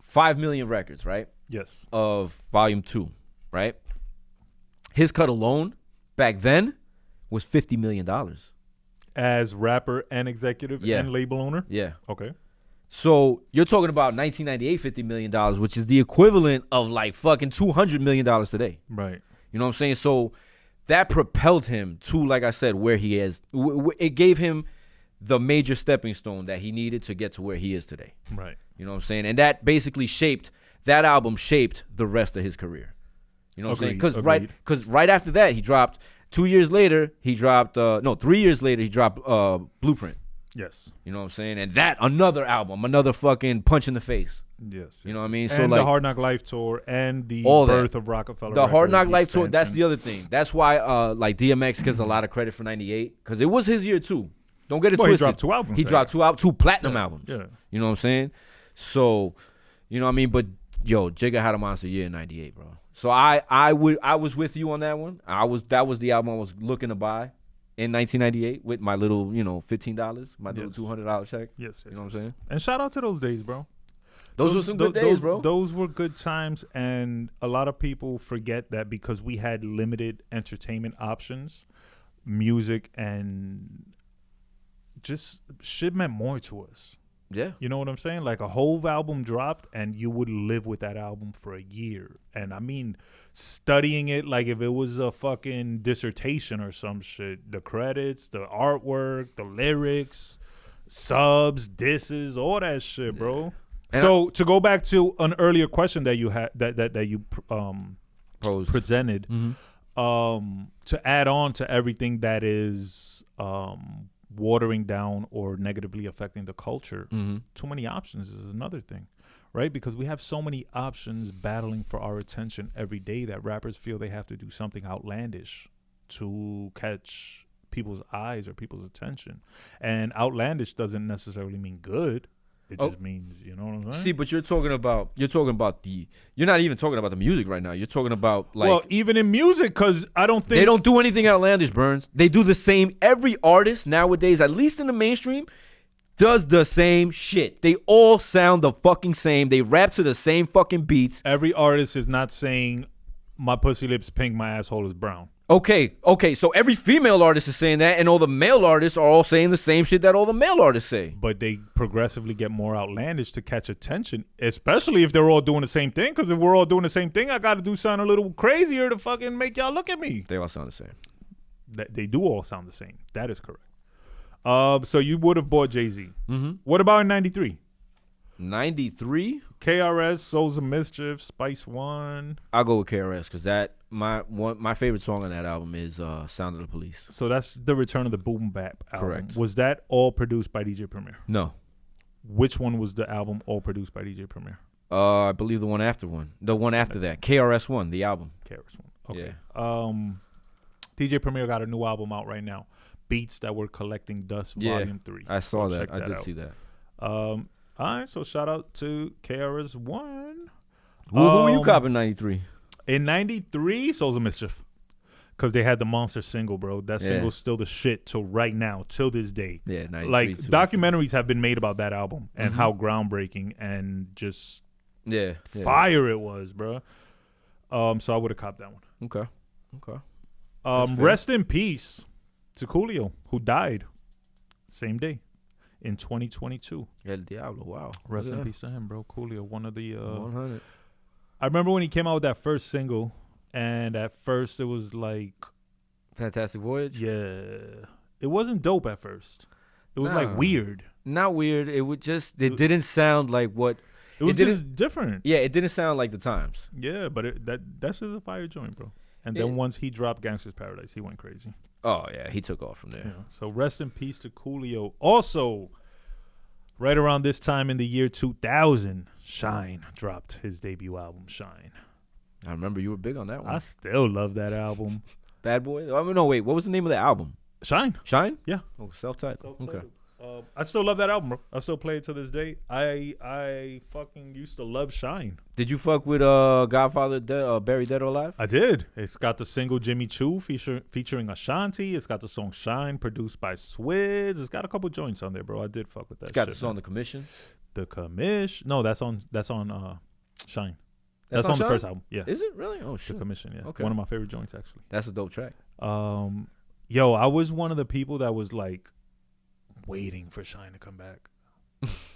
Speaker 1: 5 million records, right?
Speaker 2: Yes.
Speaker 1: Of Volume 2, right? His cut alone back then was $50 million.
Speaker 2: As rapper and executive and label owner?
Speaker 1: Yeah.
Speaker 2: Okay.
Speaker 1: So you're talking about 1998, $50 million, which is the equivalent of like fucking $200 million today.
Speaker 2: Right.
Speaker 1: You know what I'm saying? So that propelled him to, like I said, where he is. It gave him the major stepping stone that he needed to get to where he is today.
Speaker 2: Right.
Speaker 1: You know what I'm saying? And that basically that album shaped the rest of his career. You know what I'm saying? Because right after that, he dropped, 3 years later, he dropped Blueprint.
Speaker 2: Yes.
Speaker 1: You know what I'm saying? And that, another album, another fucking punch in the face.
Speaker 2: Yes.
Speaker 1: You know what I mean?
Speaker 2: And
Speaker 1: so
Speaker 2: the
Speaker 1: like,
Speaker 2: Hard Knock Life tour and the birth of Rockefeller.
Speaker 1: The Hard Knock Life tour, that's the other thing. That's why like DMX gets a lot of credit for 98 because it was his year too. Don't get it twisted.
Speaker 2: He dropped 2 albums.
Speaker 1: He dropped two platinum albums.
Speaker 2: Yeah.
Speaker 1: You know what I'm saying? So, you know what I mean? But yo, Jigga had a monster year in 98, bro. So I was with you on that one. That was the album I was looking to buy in 1998 with my little, $15, my little $200 check.
Speaker 2: Yes.
Speaker 1: You know what I'm saying?
Speaker 2: And shout out to those days, bro.
Speaker 1: Those were some good days, bro.
Speaker 2: Those were good times, and a lot of people forget that because we had limited entertainment options, music and just shit meant more to us.
Speaker 1: Yeah.
Speaker 2: You know what I'm saying? Like a Hove album dropped and you would live with that album for a year. And I mean, studying it like if it was a fucking dissertation or some shit. The credits, the artwork, the lyrics, subs, disses, all that shit, bro. And so to go back to an earlier question that you had that you presented, to add on to everything that is watering down or negatively affecting the culture, too many options is another thing, right? Because we have so many options battling for our attention every day that rappers feel they have to do something outlandish to catch people's eyes or people's attention. And outlandish doesn't necessarily mean good. It just means, you know what I'm saying?
Speaker 1: See, but you're not even talking about the music right now. You're talking about like.
Speaker 2: Well, even in music, because I don't think.
Speaker 1: They don't do anything outlandish, Burns. They do the same. Every artist nowadays, at least in the mainstream, does the same shit. They all sound the fucking same. They rap to the same fucking beats.
Speaker 2: Every artist is not saying my pussy lips pink, my asshole is brown.
Speaker 1: Okay. So every female artist is saying that, and all the male artists are all saying the same shit that all the male artists say.
Speaker 2: But they progressively get more outlandish to catch attention, especially if they're all doing the same thing. Because if we're all doing the same thing, I got to do something a little crazier to fucking make y'all look at me.
Speaker 1: They all sound the same.
Speaker 2: They do all sound the same. That is correct. So you would have bought Jay-Z.
Speaker 1: Mm-hmm.
Speaker 2: What about in 93?
Speaker 1: 93?
Speaker 2: KRS, Souls of Mischief, Spice One.
Speaker 1: I'll go with KRS because that my favorite song on that album is Sound of the Police.
Speaker 2: So that's the return of the Boom Bap album.
Speaker 1: Correct.
Speaker 2: Was that all produced by DJ Premier?
Speaker 1: No.
Speaker 2: Which one was the album all produced by DJ Premier?
Speaker 1: I believe the one after that. KRS One, the album.
Speaker 2: KRS One. Okay.
Speaker 1: Yeah.
Speaker 2: DJ Premier got a new album out right now. Beats That Were Collecting Dust, Volume 3.
Speaker 1: I saw
Speaker 2: Go
Speaker 1: that. I did
Speaker 2: out.
Speaker 1: see that.
Speaker 2: All right, so shout out to KRS One.
Speaker 1: Who were you copping 93?
Speaker 2: In 93, Souls of Mischief. Because they had the Monster single, bro. That single's still the shit till right now, till this day.
Speaker 1: Yeah, 93.
Speaker 2: Like,
Speaker 1: too.
Speaker 2: documentaries have been made about that album and how groundbreaking and just fire it was, bro. So I would have copped that one.
Speaker 1: Okay.
Speaker 2: Rest in peace to Coolio, who died same day in 2022.
Speaker 1: El Diablo, wow.
Speaker 2: Rest in peace to him, bro. Coolio, one of the
Speaker 1: 100.
Speaker 2: I remember when he came out with that first single, and at first it was like
Speaker 1: Fantastic Voyage?
Speaker 2: Yeah. It wasn't dope at first. It was like weird.
Speaker 1: Not weird. It would just didn't sound like what
Speaker 2: it was just different.
Speaker 1: Yeah, it didn't sound like the times.
Speaker 2: Yeah, but that's just a fire joint, bro. And then once he dropped Gangsta's Paradise, he went crazy.
Speaker 1: Oh, yeah. He took off from there.
Speaker 2: Yeah. So rest in peace to Coolio. Also, right around this time in the year 2000, Shine dropped his debut album, Shine.
Speaker 1: I remember you were big on that one.
Speaker 2: I still love that album.
Speaker 1: Bad Boy? I mean, no, wait. What was the name of the album?
Speaker 2: Shine.
Speaker 1: Shine?
Speaker 2: Yeah.
Speaker 1: Oh, self-titled. Okay.
Speaker 2: I still love that album, bro. I still play it to this day. I fucking used to love Shine.
Speaker 1: Did you fuck with Godfather Barry Dead or Alive?
Speaker 2: I did. It's got the single Jimmy Choo featuring Ashanti. It's got the song Shine produced by Swizz. It's got a couple joints on there, bro. I did fuck with that.
Speaker 1: It's got
Speaker 2: shit,
Speaker 1: the song
Speaker 2: man.
Speaker 1: The Commission.
Speaker 2: The Commission. No, that's on Shine. That's
Speaker 1: on
Speaker 2: on the
Speaker 1: Shine?
Speaker 2: first album. Yeah.
Speaker 1: Is it really? Oh,
Speaker 2: The
Speaker 1: shit.
Speaker 2: Commission, yeah.
Speaker 1: Okay.
Speaker 2: One of my favorite joints, actually.
Speaker 1: That's a dope track.
Speaker 2: Yo, I was one of the people that was like waiting for Shine to come back.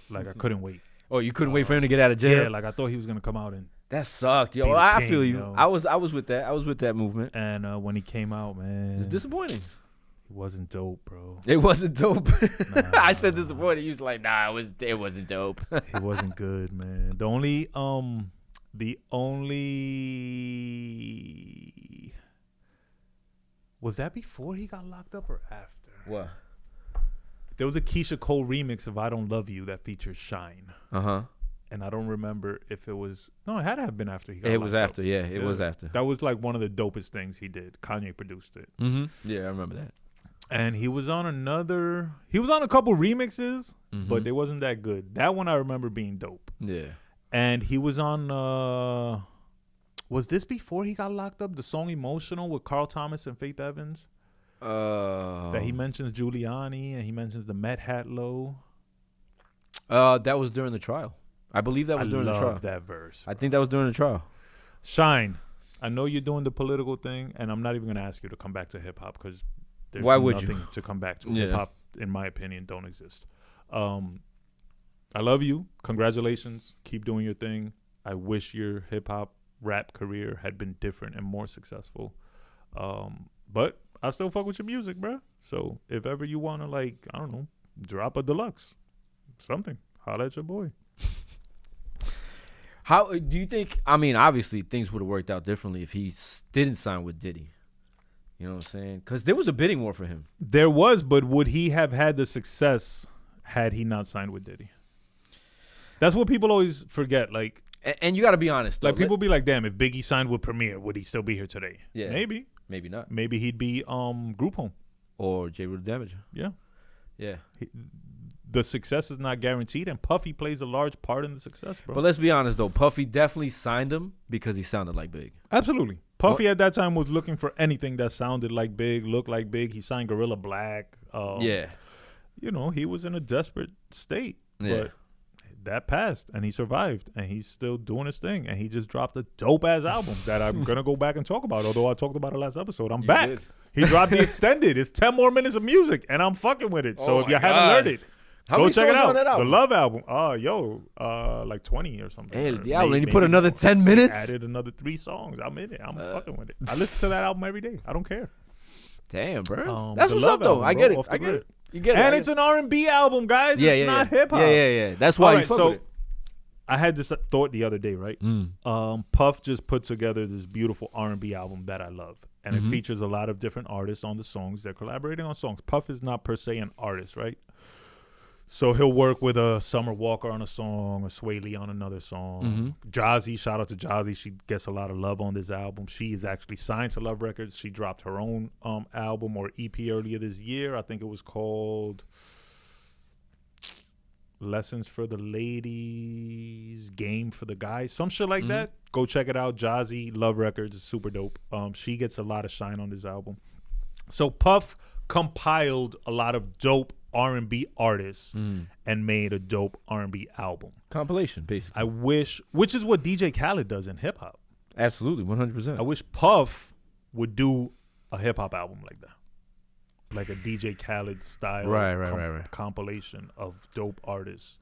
Speaker 2: Like I couldn't wait.
Speaker 1: Oh, you couldn't wait for him to get out of jail?
Speaker 2: Yeah, like I thought he was gonna come out and
Speaker 1: that sucked, yo.
Speaker 2: Be the
Speaker 1: I
Speaker 2: king,
Speaker 1: feel you.
Speaker 2: yo.
Speaker 1: I was with that. I was with that movement.
Speaker 2: and when he came out, man,
Speaker 1: It's disappointing.
Speaker 2: He wasn't dope, bro.
Speaker 1: It wasn't dope.
Speaker 2: Nah.
Speaker 1: I said disappointing. You was like, nah, it wasn't dope.
Speaker 2: It wasn't good, man. The only was that before he got locked up or after?
Speaker 1: What?
Speaker 2: There was a Keisha Cole remix of I Don't Love You that features Shine.
Speaker 1: Uh-huh.
Speaker 2: And I don't remember if it was it had to have been after he got
Speaker 1: It
Speaker 2: locked
Speaker 1: was
Speaker 2: up.
Speaker 1: after, yeah. It was after.
Speaker 2: That was like one of the dopest things he did. Kanye produced it.
Speaker 1: Mm-hmm. Yeah, I remember that.
Speaker 2: And he was on a couple remixes, but they wasn't that good. That one I remember being dope.
Speaker 1: Yeah.
Speaker 2: And he was on was this before he got locked up? The song Emotional with Carl Thomas and Faith Evans? That he mentions Giuliani and he mentions the Met Hat Low.
Speaker 1: That was during the trial. I believe that was during the trial.
Speaker 2: I love that verse.
Speaker 1: I think that was during the trial.
Speaker 2: Shine. I know you're doing the political thing, and I'm not even going to ask you to come back to hip hop because there's
Speaker 1: Why would
Speaker 2: nothing
Speaker 1: you?
Speaker 2: to come back to.
Speaker 1: Yeah.
Speaker 2: Hip hop, in my opinion, don't exist. I love you. Congratulations. Keep doing your thing. I wish your hip hop rap career had been different and more successful. But I still fuck with your music, bro. So if ever you want to, like, I don't know, drop a deluxe, something, holla at your boy.
Speaker 1: How do you think? I mean, obviously things would have worked out differently if he didn't sign with Diddy. You know what I'm saying? Because there was a bidding war for him.
Speaker 2: There was, but would he have had the success had he not signed with Diddy? That's what people always forget. Like,
Speaker 1: And you got to be honest. Though.
Speaker 2: like people be like, "Damn, if Biggie signed with Premier, would he still be here today?"
Speaker 1: Yeah.
Speaker 2: Maybe.
Speaker 1: Maybe not.
Speaker 2: Maybe he'd be Group Home.
Speaker 1: Or J. Rue the Damager.
Speaker 2: Yeah.
Speaker 1: Yeah.
Speaker 2: The success is not guaranteed, and Puffy plays a large part in the success, bro.
Speaker 1: But let's be honest, though. Puffy definitely signed him because he sounded like Big.
Speaker 2: Absolutely. Puffy at that time was looking for anything that sounded like Big, looked like Big. He signed Gorilla Black.
Speaker 1: Yeah.
Speaker 2: he was in a desperate state.
Speaker 1: Yeah.
Speaker 2: But that passed, and he survived, and he's still doing his thing, and he just dropped a dope-ass album that I'm going to go back and talk about, although I talked about it last episode. I'm back.
Speaker 1: Did.
Speaker 2: He dropped the extended. It's 10 more minutes of music, and I'm fucking with it. So
Speaker 1: Oh
Speaker 2: if you
Speaker 1: my
Speaker 2: haven't
Speaker 1: God.
Speaker 2: heard it,
Speaker 1: How
Speaker 2: go
Speaker 1: many
Speaker 2: check it
Speaker 1: songs
Speaker 2: out.
Speaker 1: on that album?
Speaker 2: The Love album. Like 20 or something.
Speaker 1: Hey,
Speaker 2: Or
Speaker 1: the album. And he
Speaker 2: maybe
Speaker 1: put another
Speaker 2: more.
Speaker 1: 10 minutes?
Speaker 2: He added another 3 songs. I'm in it. I'm fucking with it. I listen to that album every day. I don't care.
Speaker 1: Damn, bro.
Speaker 2: The
Speaker 1: That's what's
Speaker 2: Love
Speaker 1: up, though.
Speaker 2: album,
Speaker 1: I
Speaker 2: bro,
Speaker 1: get it.
Speaker 2: off the
Speaker 1: I get
Speaker 2: grid.
Speaker 1: it. You get it.
Speaker 2: And it's an R&B album, guys.
Speaker 1: yeah,
Speaker 2: It's not hip-hop.
Speaker 1: Yeah. That's why
Speaker 2: All
Speaker 1: you
Speaker 2: right,
Speaker 1: fuck
Speaker 2: so
Speaker 1: with it.
Speaker 2: I had this thought the other day, right? Puff just put together this beautiful R&B album that I love. And it features a lot of different artists on the songs. They're collaborating on songs. Puff is not per se an artist, right? So he'll work with a Summer Walker on a song, a Sway Lee on another song. Jazzy, shout out to Jazzy. She gets a lot of love on this album. She is actually signed to Love Records. She dropped her own album or EP earlier this year. I think it was called Lessons for the Ladies, Game for the Guys, some shit like that. Go check it out. Jazzy, Love Records, is super dope. She gets a lot of shine on this album. So Puff compiled a lot of dope R&B artists and made a dope R&B album.
Speaker 1: Compilation, basically.
Speaker 2: I wish, which is what DJ Khaled does in hip hop.
Speaker 1: Absolutely, 100%.
Speaker 2: I wish Puff would do a hip hop album like that. Like a DJ Khaled style
Speaker 1: Right.
Speaker 2: compilation of dope artists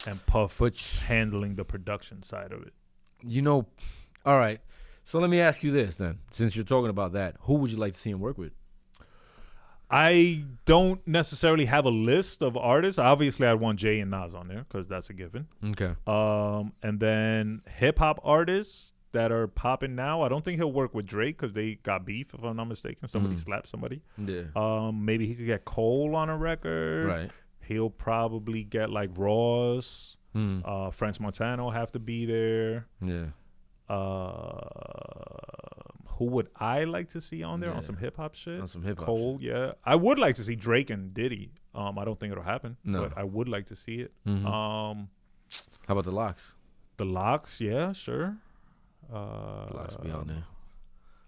Speaker 2: and Puff handling the production side of it.
Speaker 1: All right. So let me ask you this then. Since you're talking about that, who would you like to see him work with?
Speaker 2: I don't necessarily have a list of artists. Obviously, I want Jay and Nas on there because that's a given.
Speaker 1: Okay.
Speaker 2: And then hip hop artists that are popping now. I don't think he'll work with Drake because they got beef, if I'm not mistaken. Somebody slapped somebody.
Speaker 1: Yeah.
Speaker 2: Maybe he could get Cole on a record.
Speaker 1: Right.
Speaker 2: He'll probably get like Ross. French Montana will have to be there.
Speaker 1: Yeah.
Speaker 2: Who would I like to see on there on
Speaker 1: Yeah.
Speaker 2: some hip hop shit?
Speaker 1: On some hip-hop
Speaker 2: Cole, yeah. I would like to see Drake and Diddy. I don't think it'll happen,
Speaker 1: No.
Speaker 2: but I would like to see it.
Speaker 1: How about the Locks?
Speaker 2: The Locks, yeah, sure.
Speaker 1: Locks be on there.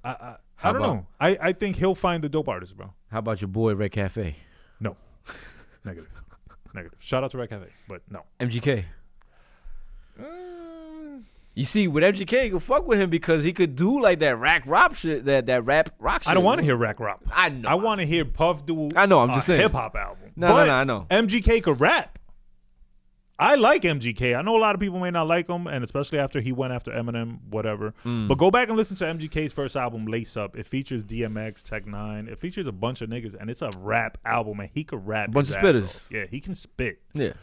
Speaker 2: I don't know. I think he'll find the dope artist, bro.
Speaker 1: How about your boy Red Cafe?
Speaker 2: No. Negative. Shout out to Red Cafe, but no.
Speaker 1: MGK. You see, with MGK, you can fuck with him because he could do like that rap rock shit, that rap rock shit.
Speaker 2: I don't want to hear rap rap.
Speaker 1: I know.
Speaker 2: I want to hear Puff do
Speaker 1: I know, I'm just saying.
Speaker 2: hip hop album.
Speaker 1: No, I know.
Speaker 2: MGK could rap. I like MGK. I know a lot of people may not like him, and especially after he went after Eminem, whatever. But go back and listen to MGK's first album, Lace Up. It features DMX, Tech Nine. It features a bunch of niggas, and it's a rap album, and he could rap.
Speaker 1: Bunch of
Speaker 2: his ass
Speaker 1: spitters.
Speaker 2: off. Yeah, he can spit.
Speaker 1: Yeah.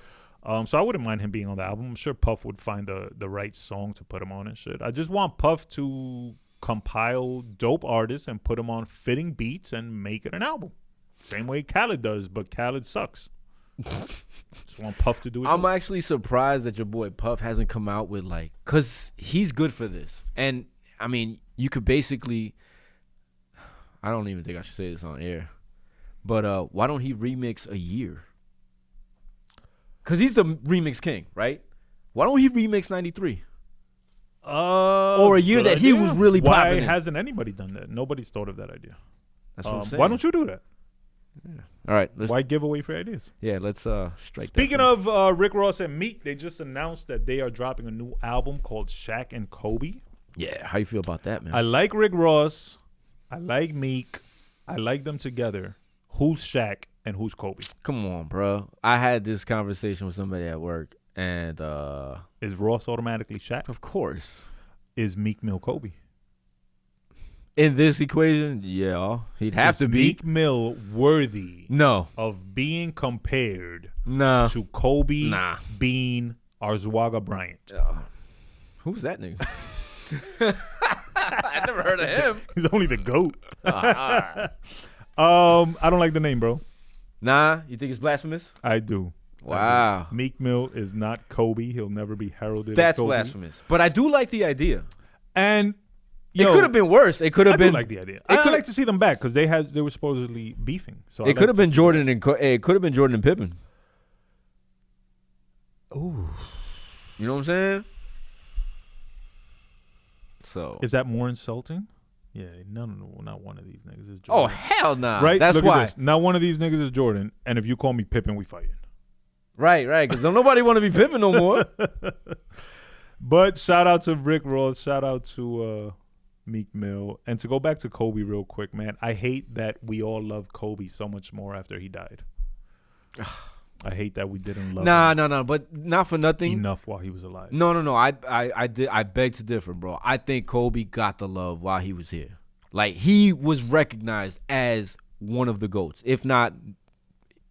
Speaker 2: So I wouldn't mind him being on the album. I'm sure Puff would find the right song to put him on and shit. I just want Puff to compile dope artists and put them on fitting beats and make it an album. Same way Khaled does, but Khaled sucks. Just want Puff to do it.
Speaker 1: I'm actually surprised that your boy Puff hasn't come out with because he's good for this. And, I mean, you could basically, I don't even think I should say this on air, but why don't he remix a year? Because he's the remix king, right? Why don't he remix 93? Or a year that he was really
Speaker 2: Why
Speaker 1: popping in.
Speaker 2: hasn't anybody done that? Nobody's thought of that idea.
Speaker 1: That's what I'm saying.
Speaker 2: Why don't you do that?
Speaker 1: All right. Let's,
Speaker 2: Why give away free ideas?
Speaker 1: Yeah, let's strike
Speaker 2: Speaking
Speaker 1: that from-
Speaker 2: of Rick Ross and Meek, they just announced that they are dropping a new album called Shaq and Kobe.
Speaker 1: Yeah, how you feel about that, man?
Speaker 2: I like Rick Ross. I like Meek. I like them together. Who's Shaq and who's Kobe?
Speaker 1: Come on, bro. I had this conversation with somebody at work, and
Speaker 2: Is Ross automatically Shaq?
Speaker 1: of course,
Speaker 2: Is Meek Mill Kobe?
Speaker 1: in this equation, yeah, he'd have
Speaker 2: Is
Speaker 1: to be.
Speaker 2: Meek Mill worthy
Speaker 1: No,
Speaker 2: of being compared
Speaker 1: nah.
Speaker 2: to Kobe,
Speaker 1: Nah.
Speaker 2: Bean, Arzuaga Bryant?
Speaker 1: Who's that nigga? I never heard of him.
Speaker 2: He's only the GOAT.
Speaker 1: Alright.
Speaker 2: I don't like the name, bro.
Speaker 1: Nah, you think it's blasphemous?
Speaker 2: I do.
Speaker 1: Wow.
Speaker 2: Meek Mill is not Kobe. He'll never be heralded
Speaker 1: That's
Speaker 2: as Kobe.
Speaker 1: blasphemous. But I do like the idea.
Speaker 2: And
Speaker 1: It could have been worse. It could
Speaker 2: I
Speaker 1: have
Speaker 2: do
Speaker 1: been
Speaker 2: like the idea. I like to see them back because they were supposedly beefing. So
Speaker 1: It could have been Jordan and it could have been Jordan and Pippen.
Speaker 2: Ooh,
Speaker 1: You know what I'm saying? So
Speaker 2: is that more insulting? Yeah, no, not one of these niggas is Jordan.
Speaker 1: Oh, hell nah.
Speaker 2: Right?
Speaker 1: That's
Speaker 2: Look
Speaker 1: why.
Speaker 2: At this. Not one of these niggas is Jordan. And if you call me Pippen, we fighting.
Speaker 1: Right. Because don't nobody want to be Pippen no more.
Speaker 2: But shout out to Rick Ross. Shout out to Meek Mill. And to go back to Kobe real quick, man, I hate that we all love Kobe so much more after he died. I hate that we didn't love him.
Speaker 1: No. But not for nothing.
Speaker 2: Enough while he was alive.
Speaker 1: No. I beg to differ, bro. I think Kobe got the love while he was here. Like, he was recognized as one of the GOATs, if not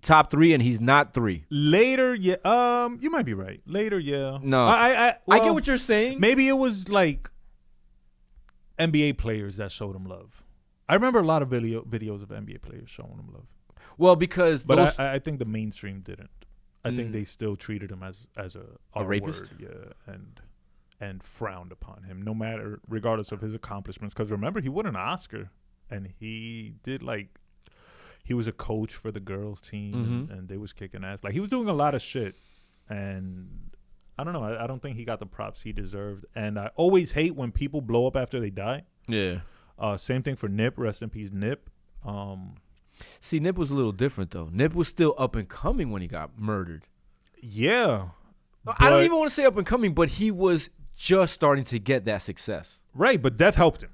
Speaker 1: top 3, and he's not 3.
Speaker 2: Later, yeah. You might be right. Later, yeah.
Speaker 1: No,
Speaker 2: I
Speaker 1: get what you're saying.
Speaker 2: Maybe it was like NBA players that showed him love. I remember a lot of videos of NBA players showing him love.
Speaker 1: Well, because
Speaker 2: but I think the mainstream didn't. I think they still treated him as a
Speaker 1: rapist.
Speaker 2: Word, yeah, and frowned upon him, no matter, regardless of his accomplishments. Because remember, he won an Oscar, and he did he was a coach for the girls team, and they was kicking ass. Like, he was doing a lot of shit, and I don't know. I don't think he got the props he deserved. And I always hate when people blow up after they die.
Speaker 1: Yeah.
Speaker 2: Same thing for Nip. Rest in peace, Nip.
Speaker 1: See, Nip was a little different though. Nip was still up and coming when he got murdered.
Speaker 2: Yeah.
Speaker 1: I don't even want to say up and coming, but he was just starting to get that success.
Speaker 2: Right, but death helped him.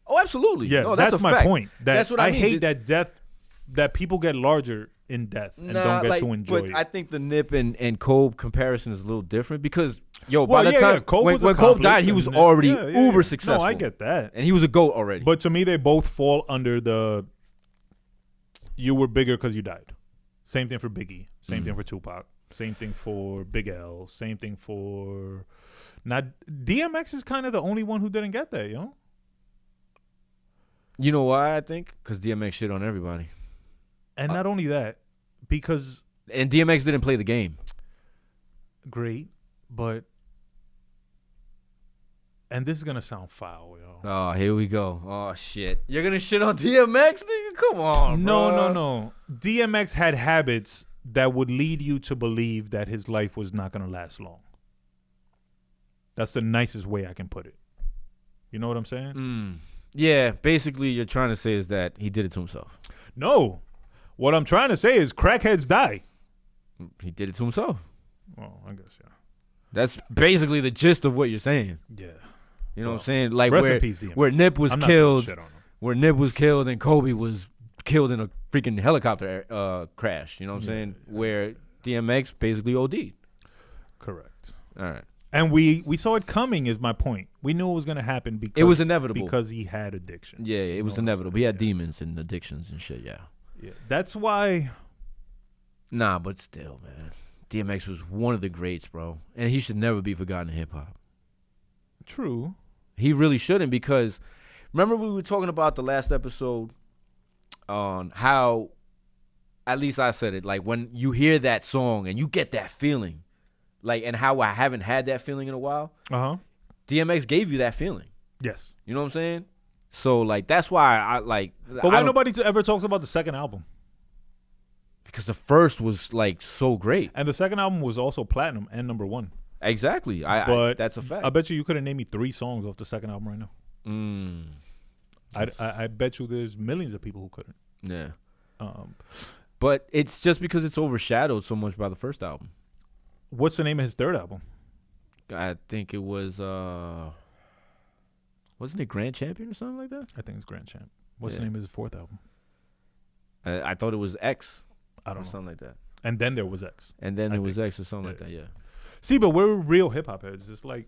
Speaker 1: Oh, absolutely.
Speaker 2: Yeah,
Speaker 1: no,
Speaker 2: that's my
Speaker 1: fact.
Speaker 2: point.
Speaker 1: That's what I mean.
Speaker 2: hate that people get larger in death and don't get to enjoy it.
Speaker 1: I think the Nip and Kobe comparison is a little different because, by the time
Speaker 2: when
Speaker 1: Kobe died, he was already uber successful.
Speaker 2: No, I get that.
Speaker 1: And he was a GOAT already.
Speaker 2: But to me, they both fall under the you were bigger because you died. Same thing for Biggie. Same thing for Tupac. Same thing for Big L. Same thing for... Now, DMX is kind of the only one who didn't get that, yo.
Speaker 1: You know why, I think? Because DMX shit on everybody.
Speaker 2: And not only that, because...
Speaker 1: And DMX didn't play the game.
Speaker 2: Great, but... And this is going to sound foul, yo.
Speaker 1: Oh, here we go. Oh, shit. You're going to shit on DMX, nigga? Come on, bro.
Speaker 2: No. DMX had habits that would lead you to believe that his life was not going to last long. That's the nicest way I can put it. You know what I'm saying?
Speaker 1: Yeah, basically you're trying to say is that he did it to himself.
Speaker 2: No. What I'm trying to say is crackheads die.
Speaker 1: He did it to himself.
Speaker 2: Well, I guess, yeah.
Speaker 1: That's basically the gist of what you're saying.
Speaker 2: Yeah.
Speaker 1: You know what I'm saying? Like
Speaker 2: rest in peace, DMX.
Speaker 1: where Nip was
Speaker 2: I'm
Speaker 1: killed,
Speaker 2: not shit on him.
Speaker 1: where Nip was killed and Kobe was killed in a freaking helicopter crash. You know what I'm saying? Yeah. Where DMX basically OD'd.
Speaker 2: Correct.
Speaker 1: All right.
Speaker 2: And we saw it coming is my point. We knew it was going to happen because
Speaker 1: it was inevitable.
Speaker 2: Because he had addiction.
Speaker 1: Yeah, it was inevitable. He had demons and addictions and shit, yeah.
Speaker 2: Yeah. That's why.
Speaker 1: Nah, but still, man. DMX was one of the greats, bro. And he should never be forgotten in hip hop.
Speaker 2: True.
Speaker 1: He really shouldn't, because remember we were talking about the last episode on how, at least I said it, like when you hear that song and you get that feeling, like, and how I haven't had that feeling in a while. DMX gave you that feeling.
Speaker 2: Yes.
Speaker 1: You know what I'm saying? So like that's why I like.
Speaker 2: But why nobody ever talks about the second album?
Speaker 1: Because the first was like so great,
Speaker 2: and the second album was also platinum and #1.
Speaker 1: Exactly.
Speaker 2: But
Speaker 1: that's a fact.
Speaker 2: I bet you couldn't name me 3 songs off the second album right now. I bet you there's millions of people who couldn't.
Speaker 1: Yeah. But it's just because it's overshadowed so much by the first album.
Speaker 2: What's the name of his third album?
Speaker 1: I think it was wasn't it Grand Champion or something like that?
Speaker 2: I think it's Grand Champ. What's the name of his fourth album?
Speaker 1: I thought it was X.
Speaker 2: I don't know.
Speaker 1: Something like that.
Speaker 2: And then there was X.
Speaker 1: And then there was X or something like that, yeah.
Speaker 2: See, but we're real hip hop heads. It's like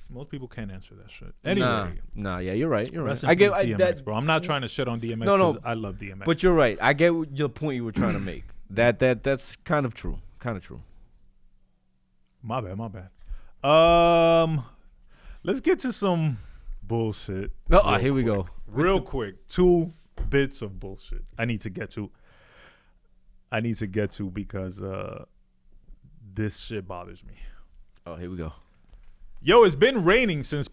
Speaker 2: most people can't answer that shit. Anyway,
Speaker 1: yeah, you're right. You're right.
Speaker 2: I get DMX, bro. I'm not trying to shit on DMX.
Speaker 1: No,
Speaker 2: I love DMX.
Speaker 1: But you're right. I get your point you were trying to make. That's kind of true. Kind of true.
Speaker 2: My bad. Let's get to some bullshit.
Speaker 1: Here we go.
Speaker 2: Real quick, 2 bits of bullshit I need to get to because this shit bothers me.
Speaker 1: Oh, here we go.
Speaker 2: Yo, it's been raining since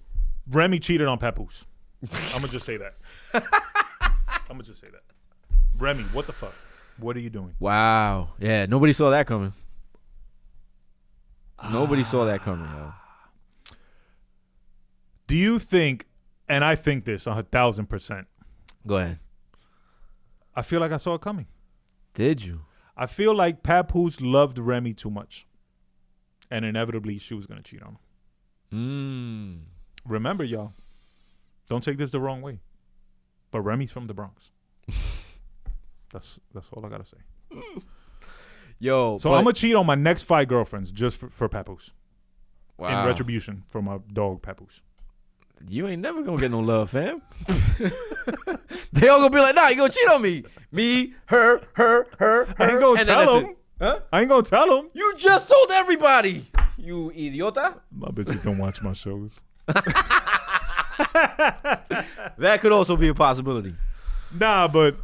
Speaker 2: Remy cheated on Papoose. I'm gonna just say that. Remy, what the fuck? What are you doing?
Speaker 1: Wow. Yeah, nobody saw that coming. Nobody saw that coming, yo.
Speaker 2: Do you think and I think this 1,000%.
Speaker 1: Go ahead.
Speaker 2: I feel like I saw it coming.
Speaker 1: Did you?
Speaker 2: I feel like Papoose loved Remy too much, and inevitably she was gonna cheat on him. Remember, y'all, don't take this the wrong way, but Remy's from the Bronx. That's all I gotta say.
Speaker 1: Yo,
Speaker 2: so I'm gonna cheat on my next 5 girlfriends just for Papoose.
Speaker 1: Wow.
Speaker 2: In retribution for my dog Papoose.
Speaker 1: You ain't never gonna get no love, fam. They all gonna be like, nah, you gonna cheat on me. Me, her.
Speaker 2: I ain't gonna tell them.
Speaker 1: Huh?
Speaker 2: I ain't gonna tell them.
Speaker 1: You just told everybody. You idiota.
Speaker 2: My bitches don't watch my shows.
Speaker 1: That could also be a possibility.
Speaker 2: Nah, but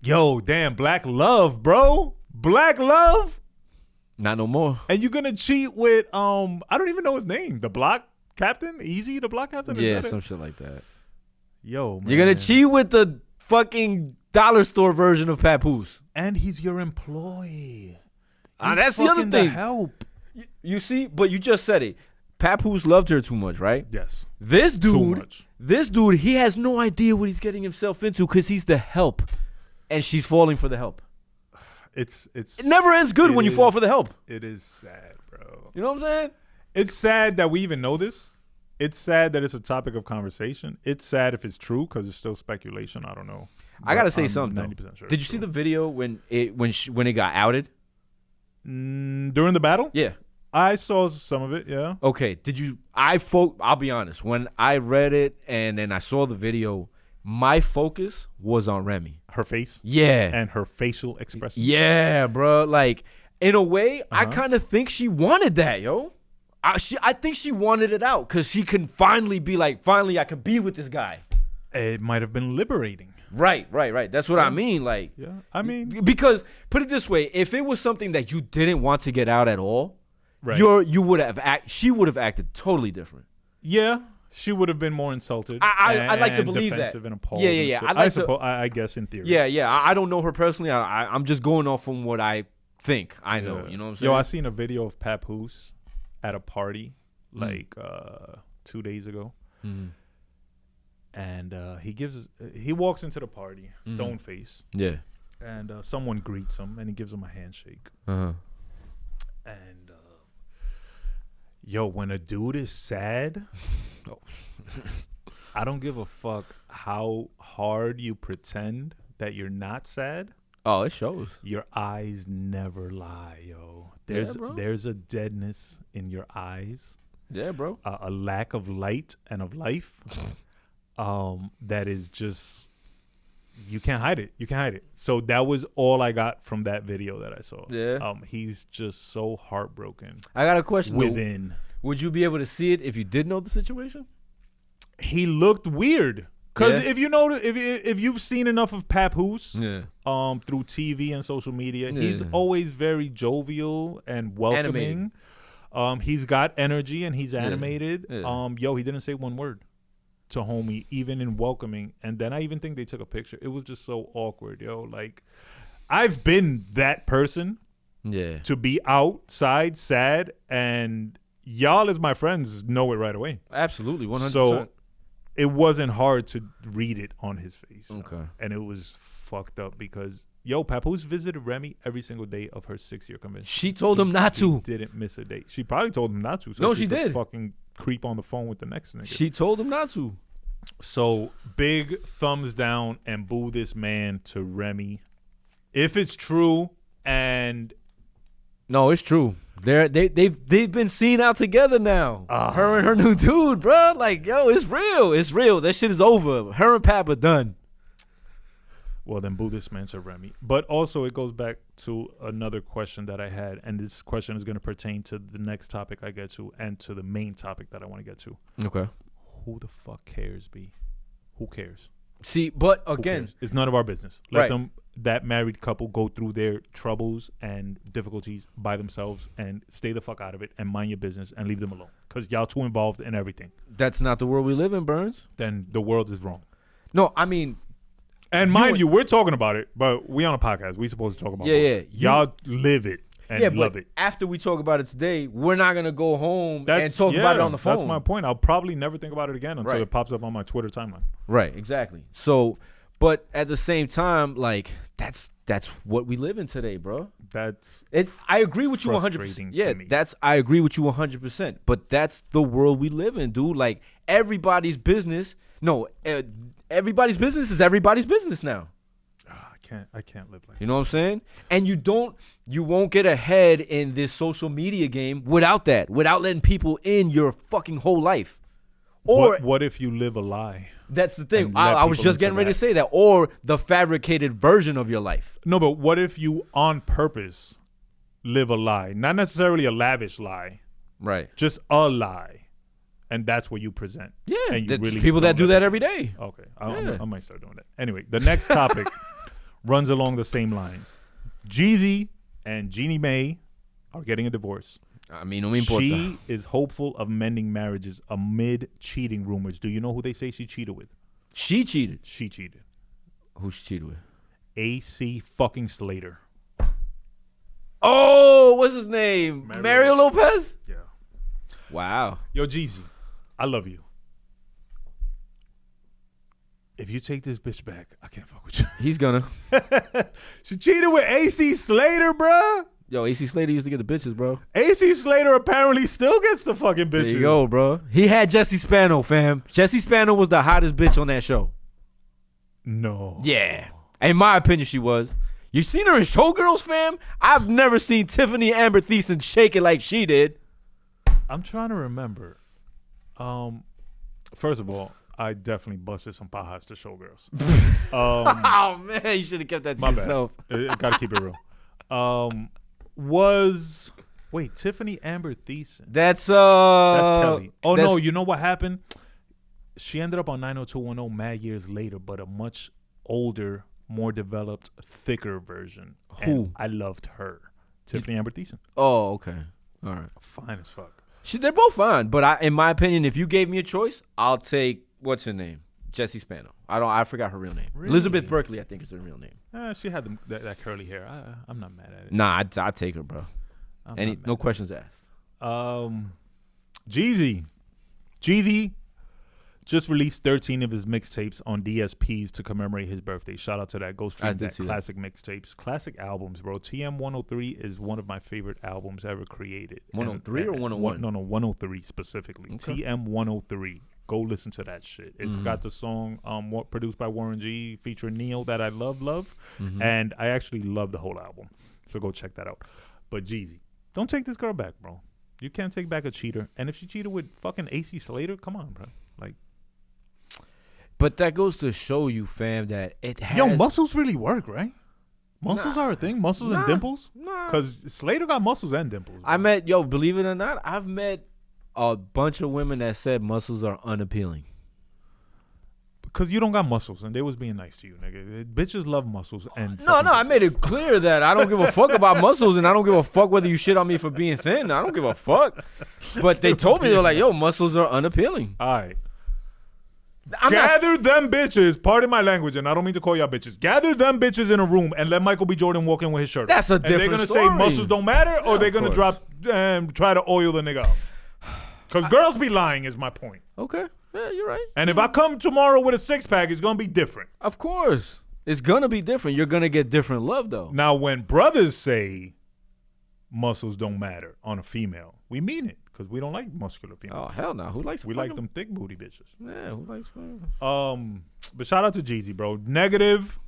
Speaker 2: yo, damn, Black Love, bro. Black Love.
Speaker 1: Not no more.
Speaker 2: And you're gonna cheat with I don't even know his name. The block captain? Easy, the block captain?
Speaker 1: Yeah, some shit like that.
Speaker 2: Yo, man.
Speaker 1: You're gonna cheat with the fucking dollar store version of Papoose.
Speaker 2: And he's your employee.
Speaker 1: That's the other thing.
Speaker 2: Help.
Speaker 1: You see, but you just said it. Papoose loved her too much, right?
Speaker 2: Yes.
Speaker 1: This
Speaker 2: Too much.
Speaker 1: he has no idea what he's getting himself into because he's the help, and she's falling for the help.
Speaker 2: It
Speaker 1: never ends good when you fall for the help.
Speaker 2: It is sad, bro.
Speaker 1: You know what I'm saying?
Speaker 2: It's sad that we even know this. It's sad that it's a topic of conversation. It's sad if it's true because it's still speculation. I don't know.
Speaker 1: I gotta say something.
Speaker 2: 90% sure.
Speaker 1: Did you see the video when it got outed?
Speaker 2: During the battle?
Speaker 1: Yeah.
Speaker 2: I saw some of it. Yeah.
Speaker 1: Okay. Did you? I'll be honest. When I read it and then I saw the video, my focus was on Remy.
Speaker 2: Her face.
Speaker 1: Yeah.
Speaker 2: And her facial expression.
Speaker 1: Yeah, bro. Like in a way, I kind of think she wanted that, yo. I think she wanted it out because she can finally be like, finally I can be with this guy.
Speaker 2: It might have been liberating.
Speaker 1: Right. That's what I mean. Like,
Speaker 2: yeah, I mean,
Speaker 1: because put it this way, if it was something that you didn't want to get out at all,
Speaker 2: right.
Speaker 1: She would have acted totally different.
Speaker 2: Yeah, she would have been more insulted.
Speaker 1: I'd like to believe that.
Speaker 2: And appalled.
Speaker 1: Yeah.
Speaker 2: I guess in theory.
Speaker 1: Yeah. I don't know her personally. I'm just going off from what I think I know. You know what I'm saying?
Speaker 2: Yo, I seen a video of Papoose at a party like 2 days ago.
Speaker 1: Mm-hmm.
Speaker 2: And he walks into the party, stone face.
Speaker 1: Yeah.
Speaker 2: And someone greets him, and he gives him a handshake.
Speaker 1: Uh-huh.
Speaker 2: And yo, when a dude is sad, I don't give a fuck how hard you pretend that you're not sad.
Speaker 1: Oh, it shows.
Speaker 2: Your eyes never lie, yo. There's a deadness in your eyes.
Speaker 1: Yeah, bro.
Speaker 2: A lack of light and of life. That is just, you can't hide it. So that was all I got from that video that I saw.
Speaker 1: Yeah.
Speaker 2: He's just so heartbroken.
Speaker 1: I got a question.
Speaker 2: Within.
Speaker 1: Would you be able to see it if you did know the situation?
Speaker 2: He looked weird. Because if you know, if you've seen enough of Papoose, through TV and social media, he's always very jovial and welcoming. He's got energy and he's animated. Yo, he didn't say one word to homie, even in welcoming. And then I even think they took a picture. It was just so awkward, yo. Like, I've been that person.
Speaker 1: Yeah.
Speaker 2: To be outside sad, and y'all as my friends know it right away.
Speaker 1: Absolutely, 100%.
Speaker 2: So it wasn't hard to read it on his face.
Speaker 1: Okay.
Speaker 2: And it was fucked up because, yo, Papoose visited Remy every single day of her 6-year convention.
Speaker 1: She told him not to.
Speaker 2: He didn't miss a day. She probably told him not to. So
Speaker 1: no,
Speaker 2: she
Speaker 1: did.
Speaker 2: Fucking creep on the phone with the next nigga.
Speaker 1: She told him not to.
Speaker 2: So big thumbs down and boo this man to Remy. If it's true, and
Speaker 1: no, it's true. They've been seen out together now. Her and her new dude, bro. Like, yo, it's real. It's real. That shit is over. Her and Pap are done.
Speaker 2: Well, then boo this man to Remy. But also it goes back to another question that I had, and this question is going to pertain to the next topic I get to and to the main topic that I want to get to.
Speaker 1: Okay.
Speaker 2: Who the fuck cares, B? Who cares?
Speaker 1: See, but again,
Speaker 2: it's none of our business. Let them, that married couple, go through their troubles and difficulties by themselves and stay the fuck out of it and mind your business and leave them alone. Because y'all too involved in everything.
Speaker 1: That's not the world we live in, Burns.
Speaker 2: Then the world is wrong.
Speaker 1: No, I mean,
Speaker 2: and mind you, we're talking about it, but we on a podcast. We supposed to talk about it.
Speaker 1: Yeah.
Speaker 2: Y'all live it. and love it.
Speaker 1: After we talk about it today, we're not gonna go home and talk about it on the phone.
Speaker 2: That's my point. I'll probably never think about it again until it pops up on my Twitter timeline.
Speaker 1: Right, exactly. So, but at the same time, like that's what we live in today, bro.
Speaker 2: That's
Speaker 1: it. I agree with you 100%. Yeah,
Speaker 2: me.
Speaker 1: I agree with you 100%. But that's the world we live in, dude. Like everybody's business. No, everybody's business is everybody's business now.
Speaker 2: I can't live like
Speaker 1: You know what I'm saying? And you won't get ahead in this social media game without letting people in your fucking whole life. Or
Speaker 2: what if you live a lie?
Speaker 1: That's the thing. I was just getting ready to say that. Or the fabricated version of your life.
Speaker 2: No, but what if you on purpose live a lie? Not necessarily a lavish lie.
Speaker 1: Right.
Speaker 2: Just a lie. And that's what you present.
Speaker 1: Yeah.
Speaker 2: And you really
Speaker 1: people that do that every day.
Speaker 2: Okay. I might start doing that. Anyway, the next topic runs along the same lines. Jeezy and Jeannie Mae are getting a divorce.
Speaker 1: I mean, no me importa.
Speaker 2: She is hopeful of mending marriages amid cheating rumors. Do you know who they say she cheated with?
Speaker 1: She cheated.
Speaker 2: She cheated.
Speaker 1: Who she cheated with?
Speaker 2: AC fucking Slater.
Speaker 1: Oh, what's his name? Mario Lopez?
Speaker 2: Yeah.
Speaker 1: Wow.
Speaker 2: Yo, Jeezy, I love you. If you take this bitch back, I can't fuck with you.
Speaker 1: He's gonna.
Speaker 2: She cheated with AC Slater, bruh.
Speaker 1: Yo, AC Slater used to get the bitches, bro.
Speaker 2: AC Slater apparently still gets the fucking bitches.
Speaker 1: There you go, bro. He had Jesse Spano, fam. Jesse Spano was the hottest bitch on that show.
Speaker 2: No.
Speaker 1: Yeah. In my opinion, she was. You seen her in Showgirls, fam? I've never seen Tiffany Amber Thiessen shake it like she did.
Speaker 2: I'm trying to remember. First of all, I definitely busted some pajas to Showgirls.
Speaker 1: Oh, man. You should have kept that to yourself.
Speaker 2: Gotta keep it real. Wait, Tiffany Amber Thiessen.
Speaker 1: That's
Speaker 2: Kelly. Oh, no, you know what happened? She ended up on 90210 mad years later, but a much older, more developed, thicker version.
Speaker 1: Who?
Speaker 2: And I loved her. Tiffany Amber Thiessen.
Speaker 1: Oh, okay. All right.
Speaker 2: Fine as fuck.
Speaker 1: They're both fine, but in my opinion, if you gave me a choice, I'll take, what's her name? Jessie Spano. I forgot her real name.
Speaker 2: Really?
Speaker 1: Elizabeth Berkley, I think is her real name.
Speaker 2: She had that curly hair. I'm not mad at it.
Speaker 1: Nah, I'd take her, bro. No questions asked.
Speaker 2: Jeezy just released 13 of his mixtapes on DSPs to commemorate his birthday. Shout out to that. Go stream that. Classic mixtapes. Classic albums, bro. TM 103 is one of my favorite albums ever created.
Speaker 1: 103 or 101?
Speaker 2: No, 103 specifically. Okay. TM 103. Go listen to that shit. It's got the song produced by Warren G featuring Neo that I love. And I actually love the whole album. So go check that out. But Jeezy, don't take this girl back, bro. You can't take back a cheater. And if she cheated with fucking AC Slater, come on, bro. Like,
Speaker 1: but that goes to show you, fam, that it has...
Speaker 2: Yo, muscles really work, right? Muscles are a thing? Muscles and dimples?
Speaker 1: Nah.
Speaker 2: Because Slater got muscles and dimples.
Speaker 1: Bro. Believe it or not, I've met a bunch of women that said muscles are unappealing.
Speaker 2: Because you don't got muscles, and they was being nice to you, nigga. Bitches love muscles. And
Speaker 1: No, I made it clear that I don't give a fuck about muscles, and I don't give a fuck whether you shit on me for being thin. I don't give a fuck. But they told me, they're like, yo, muscles are unappealing.
Speaker 2: All right. Gather them bitches, pardon my language, and I don't mean to call y'all bitches. Gather them bitches in a room and let Michael B. Jordan walk in with his shirt.
Speaker 1: That's a different
Speaker 2: And they're
Speaker 1: story.
Speaker 2: going to say muscles don't matter, or they're going to drop and try to oil the nigga up. Because girls be lying is my point.
Speaker 1: Okay. Yeah, you're right.
Speaker 2: And if I come tomorrow with a six-pack, it's going to be different.
Speaker 1: Of course. It's going to be different. You're going to get different love, though.
Speaker 2: Now, when brothers say muscles don't matter on a female, we mean it. Because we don't like muscular females.
Speaker 1: Oh, hell no. Who likes
Speaker 2: We like them thick booty bitches.
Speaker 1: Yeah, who likes
Speaker 2: But shout out to Jeezy, bro. Negative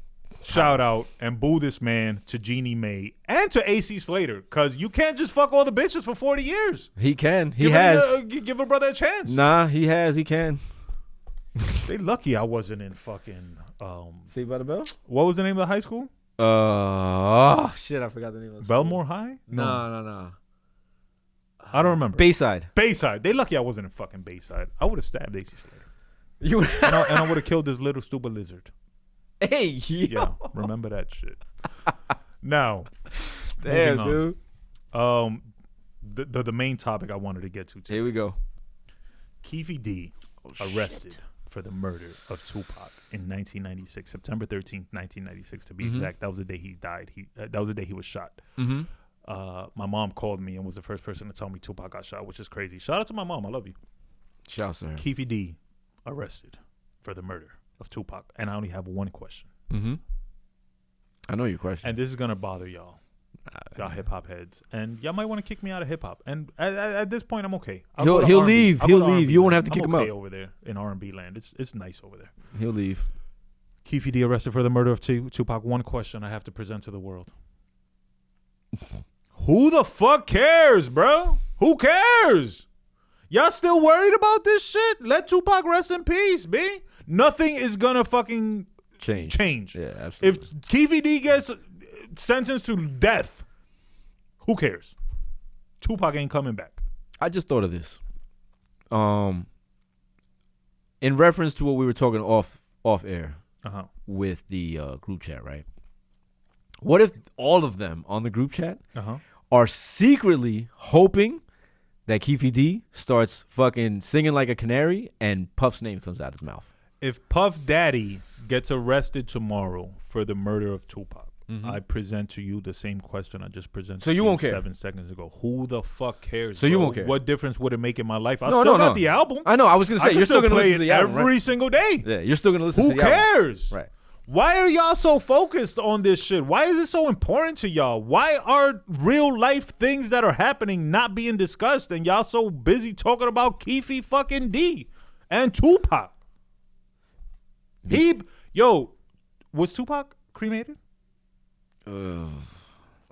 Speaker 2: shout out and boo this man to Jeannie Mae and to AC Slater. Because you can't just fuck all the bitches for 40 years.
Speaker 1: He can. He has.
Speaker 2: Give a brother a chance.
Speaker 1: Nah, he has. He can.
Speaker 2: They lucky I wasn't in fucking...
Speaker 1: Saved by the Bell?
Speaker 2: What was the name of the high school?
Speaker 1: Oh, shit. I forgot the name of it.
Speaker 2: Belmore High?
Speaker 1: No.
Speaker 2: I don't remember.
Speaker 1: Bayside.
Speaker 2: They lucky I wasn't in fucking Bayside. I would have stabbed AC Slater. And I would have killed this little stupid lizard.
Speaker 1: Hey, yo.
Speaker 2: Yeah, remember that shit. Now,
Speaker 1: damn, dude.
Speaker 2: The main topic I wanted to get to today.
Speaker 1: Here we go.
Speaker 2: Keefe D arrested for the murder of Tupac in 1996, September 13th, 1996 to be exact. That was the day he died. That was the day he was shot. my mom called me and was the first person to tell me Tupac got shot, which is crazy. Shout out to my mom. I love you.
Speaker 1: Shout out to her.
Speaker 2: Keefe D arrested for the murder of Tupac. And I only have one question.
Speaker 1: Mm-hmm. I know your question.
Speaker 2: And this is going to bother y'all. Y'all hip-hop heads. And y'all might want to kick me out of hip-hop. And at this point, I'm okay.
Speaker 1: He'll leave. He'll leave. You won't have to kick him out.
Speaker 2: over there in R&B land. It's nice over there.
Speaker 1: He'll leave.
Speaker 2: Keefe D arrested for the murder of Tupac. One question I have to present to the world. Who the fuck cares, bro? Who cares? Y'all still worried about this shit? Let Tupac rest in peace, B. Nothing is gonna fucking change.
Speaker 1: Yeah, absolutely.
Speaker 2: If Keefe D gets sentenced to death, who cares? Tupac ain't coming back.
Speaker 1: I just thought of this. In reference to what we were talking off air with the group chat, right? What if all of them on the group chat are secretly hoping that Keefe D starts fucking singing like a canary and Puff's name comes out his mouth?
Speaker 2: If Puff Daddy gets arrested tomorrow for the murder of Tupac, I present to you the same question I just presented
Speaker 1: so you won't care.
Speaker 2: 7 seconds ago. Who the fuck cares?
Speaker 1: So you won't care.
Speaker 2: What difference would it make in my life? I still got the album.
Speaker 1: I know. I was gonna say you're still gonna listen to the album
Speaker 2: every single day.
Speaker 1: Yeah, you're still gonna listen to the album.
Speaker 2: Who cares?
Speaker 1: Right.
Speaker 2: Why are y'all so focused on this shit? Why is it so important to y'all? Why are real life things that are happening not being discussed and y'all so busy talking about Keefe fucking D and Tupac? Was Tupac cremated?
Speaker 1: I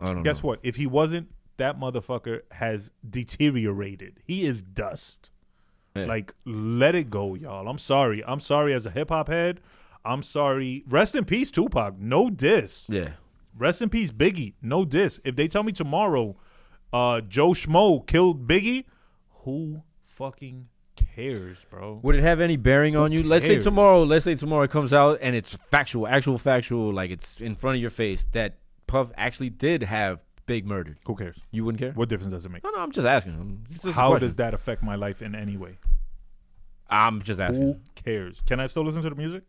Speaker 1: don't know.
Speaker 2: Guess what? If he wasn't, that motherfucker has deteriorated. He is dust.
Speaker 1: Yeah.
Speaker 2: Like, let it go, y'all. I'm sorry. I'm sorry as a hip-hop head. I'm sorry. Rest in peace, Tupac. No diss.
Speaker 1: Yeah.
Speaker 2: Rest in peace, Biggie. No diss. If they tell me tomorrow Joe Schmo killed Biggie, who fucking cares, bro?
Speaker 1: Would it have any bearing on you? Let's say tomorrow it comes out and it's actual factual, like it's in front of your face that Puff actually did have Big murdered.
Speaker 2: Who cares?
Speaker 1: You wouldn't care?
Speaker 2: What difference does it make?
Speaker 1: No, I'm just asking.
Speaker 2: How does that affect my life in any way?
Speaker 1: I'm just asking.
Speaker 2: Who cares? Can I still listen to the music?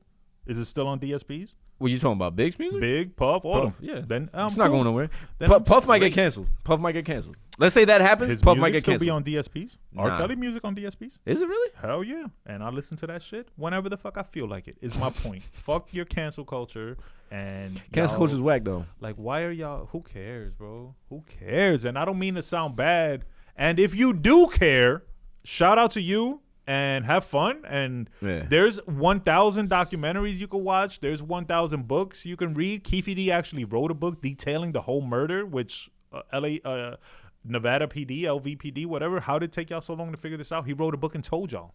Speaker 2: Is it still on DSPs?
Speaker 1: What you talking about? Big's music?
Speaker 2: Big, Puff, all of them.
Speaker 1: Yeah.
Speaker 2: Then
Speaker 1: it's not going nowhere.
Speaker 2: Then
Speaker 1: Puff might get canceled. Puff might get canceled. Let's say that happens.
Speaker 2: His
Speaker 1: Puff might get
Speaker 2: still
Speaker 1: canceled.
Speaker 2: be on DSPs? R. Kelly music on DSPs?
Speaker 1: Is it really?
Speaker 2: Hell yeah. And I listen to that shit whenever the fuck I feel like it. Is my point. Fuck your cancel culture and
Speaker 1: cancel culture's whack though.
Speaker 2: Like, why are y'all? Who cares, bro? Who cares? And I don't mean to sound bad. And if you do care, shout out to you. And have fun. And there's 1,000 documentaries you can watch. There's 1,000 books you can read. Keefe D actually wrote a book detailing the whole murder, which Nevada PD, LVPD, whatever. How did it take y'all so long to figure this out? He wrote a book and told y'all.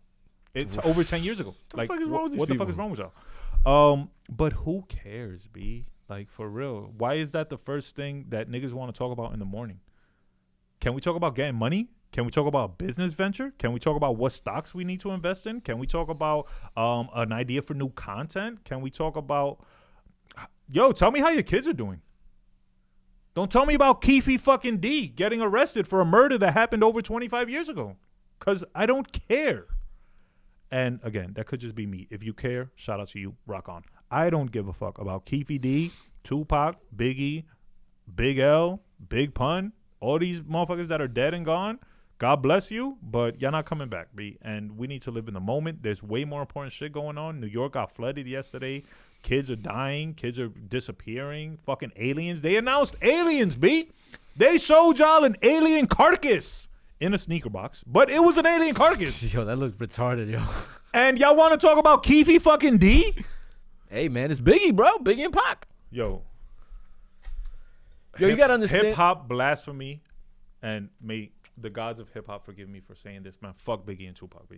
Speaker 2: It's over 10 years ago.
Speaker 1: What the fuck is wrong with
Speaker 2: y'all? But who cares, B? Like, for real. Why is that the first thing that niggas want to talk about in the morning? Can we talk about getting money? Can we talk about a business venture? Can we talk about what stocks we need to invest in? Can we talk about an idea for new content? Can we talk about, tell me how your kids are doing. Don't tell me about Keefe fucking D getting arrested for a murder that happened over 25 years ago. Because I don't care. And again, that could just be me. If you care, shout out to you. Rock on. I don't give a fuck about Keefe D, Tupac, Biggie, Big L, Big Pun, all these motherfuckers that are dead and gone. God bless you, but y'all not coming back, B. And we need to live in the moment. There's way more important shit going on. New York got flooded yesterday. Kids are dying. Kids are disappearing. Fucking aliens. They announced aliens, B. They showed y'all an alien carcass in a sneaker box, but it was an alien carcass.
Speaker 1: Yo, that looked retarded, yo.
Speaker 2: And y'all want to talk about Keefe fucking D?
Speaker 1: Hey, man, it's Biggie, bro. Biggie and Pac.
Speaker 2: Yo,
Speaker 1: you got to understand.
Speaker 2: Hip-hop blasphemy, and may the gods of hip-hop forgive me for saying this, man. Fuck Biggie and Tupac, B.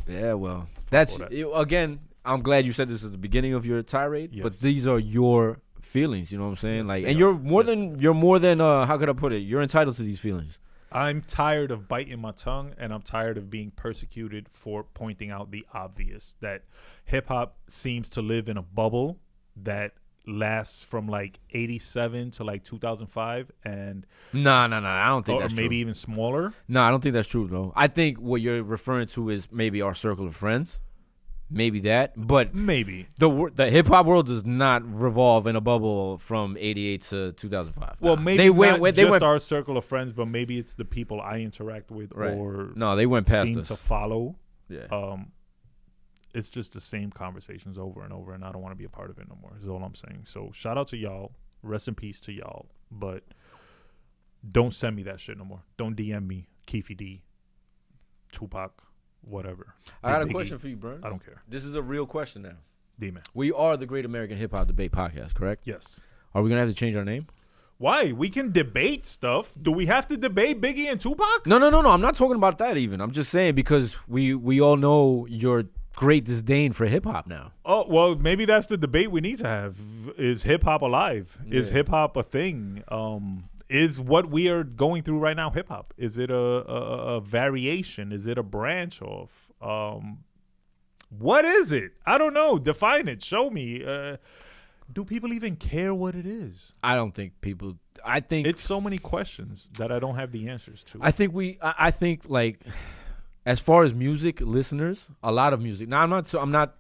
Speaker 1: Yeah, well, again, I'm glad you said this at the beginning of your tirade, but these are your feelings, you know what I'm saying? You're more than how could I put it? You're entitled to these feelings.
Speaker 2: I'm tired of biting my tongue, and I'm tired of being persecuted for pointing out the obvious, that hip-hop seems to live in a bubble that lasts from like 87 to like 2005, and
Speaker 1: no, I don't think that's true.
Speaker 2: Or maybe even smaller.
Speaker 1: No, I don't think that's true though. I think what you're referring to is maybe our circle of friends. maybe that. But
Speaker 2: Maybe.
Speaker 1: the hip hop world does not revolve in a bubble from '88 to 2005.
Speaker 2: Well,
Speaker 1: Nah.
Speaker 2: maybe
Speaker 1: they
Speaker 2: not
Speaker 1: went,
Speaker 2: just our circle of friends, but maybe it's the people I interact with or
Speaker 1: no, they went past
Speaker 2: seem
Speaker 1: us.
Speaker 2: to follow.
Speaker 1: Yeah.
Speaker 2: It's just the same conversations over and over, and I don't want to be a part of it no more. Is all I'm saying. So shout out to y'all. Rest in peace to y'all. But don't send me that shit no more. Don't DM me Keefe D, Tupac, whatever.
Speaker 1: I got a question for you, Burns.
Speaker 2: I don't care.
Speaker 1: This is a real question now.
Speaker 2: D-man.
Speaker 1: We are the Great American Hip Hop Debate Podcast, correct?
Speaker 2: Yes.
Speaker 1: Are we gonna have to change our name?
Speaker 2: Why? We can debate stuff. Do we have to debate Biggie and Tupac?
Speaker 1: No. I'm not talking about that even. I'm just saying because we all know your great disdain for hip hop now.
Speaker 2: Oh, well, maybe that's the debate we need to have. Is hip hop alive? Is hip hop a thing? Is what we are going through right now hip hop? Is it a variation? Is it a branch of? What is it? I don't know. Define it. Show me. Do people even care what it is?
Speaker 1: I don't think people. I think
Speaker 2: it's so many questions that I don't have the answers to.
Speaker 1: I think like, as far as music listeners, a lot of music. Now I'm not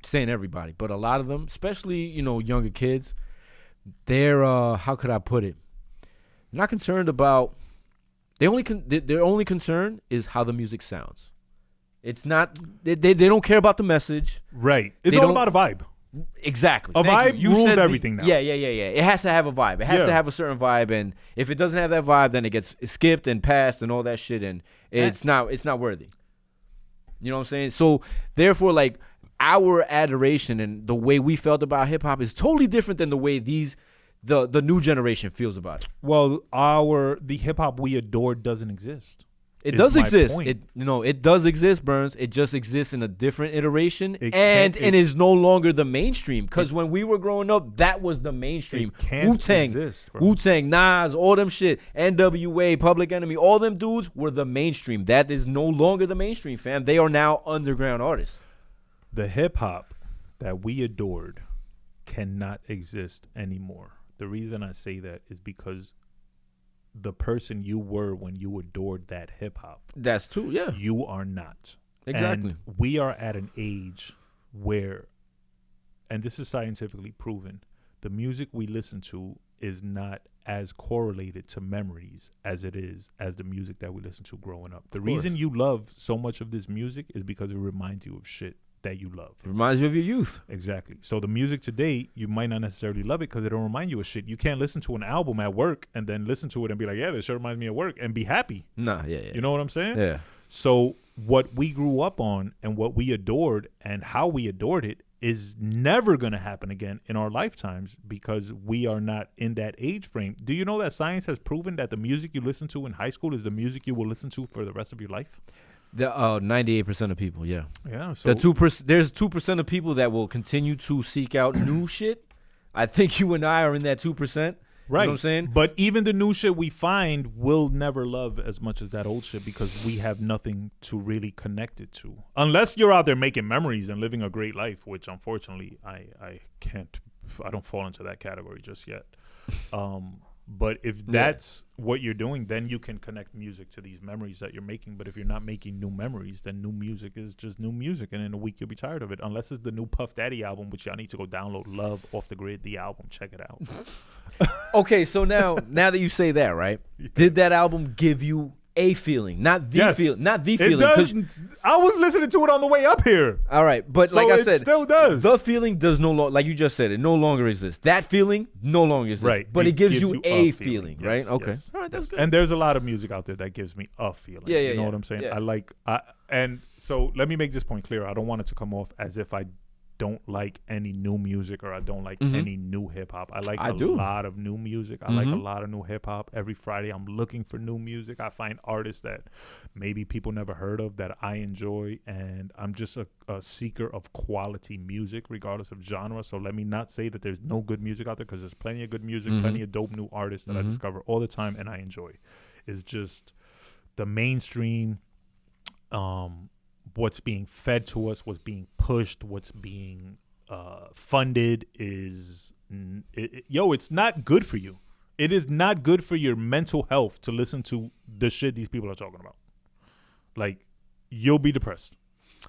Speaker 1: saying everybody, but a lot of them, especially younger kids, they're how could I put it? They're not concerned about. Their only concern is how the music sounds. It's not. They don't care about the message.
Speaker 2: Right. It's all about a vibe.
Speaker 1: Exactly.
Speaker 2: A vibe rules everything now.
Speaker 1: Yeah. It has to have a vibe. It has to have a certain vibe, and if it doesn't have that vibe, then it gets skipped and passed and all that shit, and it's not worthy. You know what I'm saying? So therefore, like, our adoration and the way we felt about hip hop is totally different than the way the new generation feels about it.
Speaker 2: Well, the hip hop we adored doesn't exist.
Speaker 1: It does exist. It does exist, Burns. It just exists in a different iteration, and is no longer the mainstream. Because when we were growing up, that was the mainstream. Wu-Tang, Nas, all them shit, NWA, Public Enemy, all them dudes were the mainstream. That is no longer the mainstream, fam. They are now underground artists.
Speaker 2: The hip hop that we adored cannot exist anymore. The reason I say that is because the person you were when you adored that hip hop.
Speaker 1: That's true, yeah.
Speaker 2: You are not.
Speaker 1: Exactly.
Speaker 2: And we are at an age where, and this is scientifically proven, the music we listen to is not as correlated to memories as it is as the music that we listen to growing up. The reason you love so much of this music is because it reminds you of shit that you love.
Speaker 1: It reminds you of your youth.
Speaker 2: Exactly. So the music today, you might not necessarily love it because it don't remind you of shit. You can't listen to an album at work and then listen to it and be like, yeah, this shit reminds me of work, and be happy.
Speaker 1: Nah, yeah.
Speaker 2: You know what I'm saying?
Speaker 1: Yeah.
Speaker 2: So what we grew up on and what we adored and how we adored it is never going to happen again in our lifetimes because we are not in that age frame. Do you know that science has proven that the music you listen to in high school is the music you will listen to for the rest of your life?
Speaker 1: The 98% of people, yeah.
Speaker 2: Yeah. So
Speaker 1: there's 2% of people that will continue to seek out new shit. I think you and I are in that 2%.
Speaker 2: Right.
Speaker 1: You know what I'm saying?
Speaker 2: But even the new shit we find, we'll never love as much as that old shit because we have nothing to really connect it to. Unless you're out there making memories and living a great life, which unfortunately I can't. I don't fall into that category just yet. But if that's what you're doing, then you can connect music to these memories that you're making. But if you're not making new memories, then new music is just new music. And in a week, you'll be tired of it. Unless it's the new Puff Daddy album, which y'all need to go download. Love Off the Grid, the album. Check it out.
Speaker 1: Okay, so now that you say that, right? Did that album give you a feeling? Not the feeling. Not the feeling.
Speaker 2: It does. I was listening to it on the way up here.
Speaker 1: All right, but
Speaker 2: So
Speaker 1: like I
Speaker 2: it
Speaker 1: said,
Speaker 2: still does.
Speaker 1: the feeling does no longer, like you just said, it no longer exists. That feeling no longer exists.
Speaker 2: Right.
Speaker 1: But it gives you a
Speaker 2: feeling.
Speaker 1: feeling,
Speaker 2: Yes,
Speaker 1: right? Okay.
Speaker 2: yes,
Speaker 1: All right, that's
Speaker 2: yes.
Speaker 1: good.
Speaker 2: And there's a lot of music out there that gives me a feeling.
Speaker 1: Yeah,
Speaker 2: You know what I'm saying?
Speaker 1: yeah.
Speaker 2: And so let me make this point clear. I don't want it to come off as if I don't like any new music or I don't like any new hip hop. I like a lot of new music. I like a lot of new hip hop. Every Friday I'm looking for new music. I find artists that maybe people never heard of that I enjoy, and I'm just a seeker of quality music regardless of genre. So let me not say that there's no good music out there, because there's plenty of good music, plenty of dope new artists that I discover all the time and I enjoy. It's just the mainstream, what's being fed to us, what's being pushed, what's being funded is, it's not good for you. It is not good for your mental health to listen to the shit these people are talking about. Like, you'll be depressed.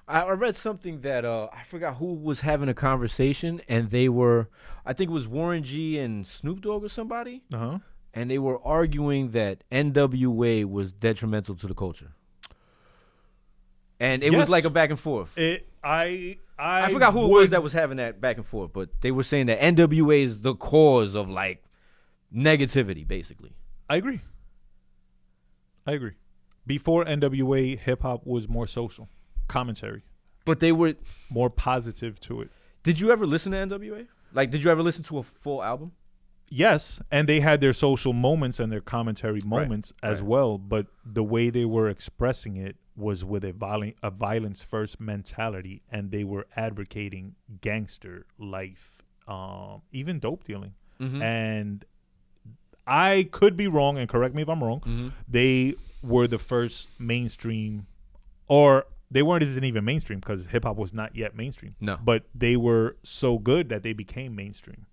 Speaker 1: I read something that I forgot who was having a conversation, and they were, I think it was Warren G and Snoop Dogg or somebody, and they were arguing that NWA was detrimental to the culture, and it was like a back and forth.
Speaker 2: I
Speaker 1: forgot who it was that was having that back and forth, but they were saying that NWA is the cause of like negativity, basically.
Speaker 2: I agree. Before NWA, hip hop was more social commentary,
Speaker 1: but they were
Speaker 2: more positive to it.
Speaker 1: Did you ever listen to NWA? Like, did you ever listen to a full album?
Speaker 2: Yes, and they had their social moments and their commentary moments as well, but the way they were expressing it was with a violence first mentality, and they were advocating gangster life, even dope dealing. And I could be wrong, and correct me if I'm wrong. They were the first mainstream, or they isn't even mainstream because hip hop was not yet mainstream.
Speaker 1: No,
Speaker 2: but they were so good that they became mainstream,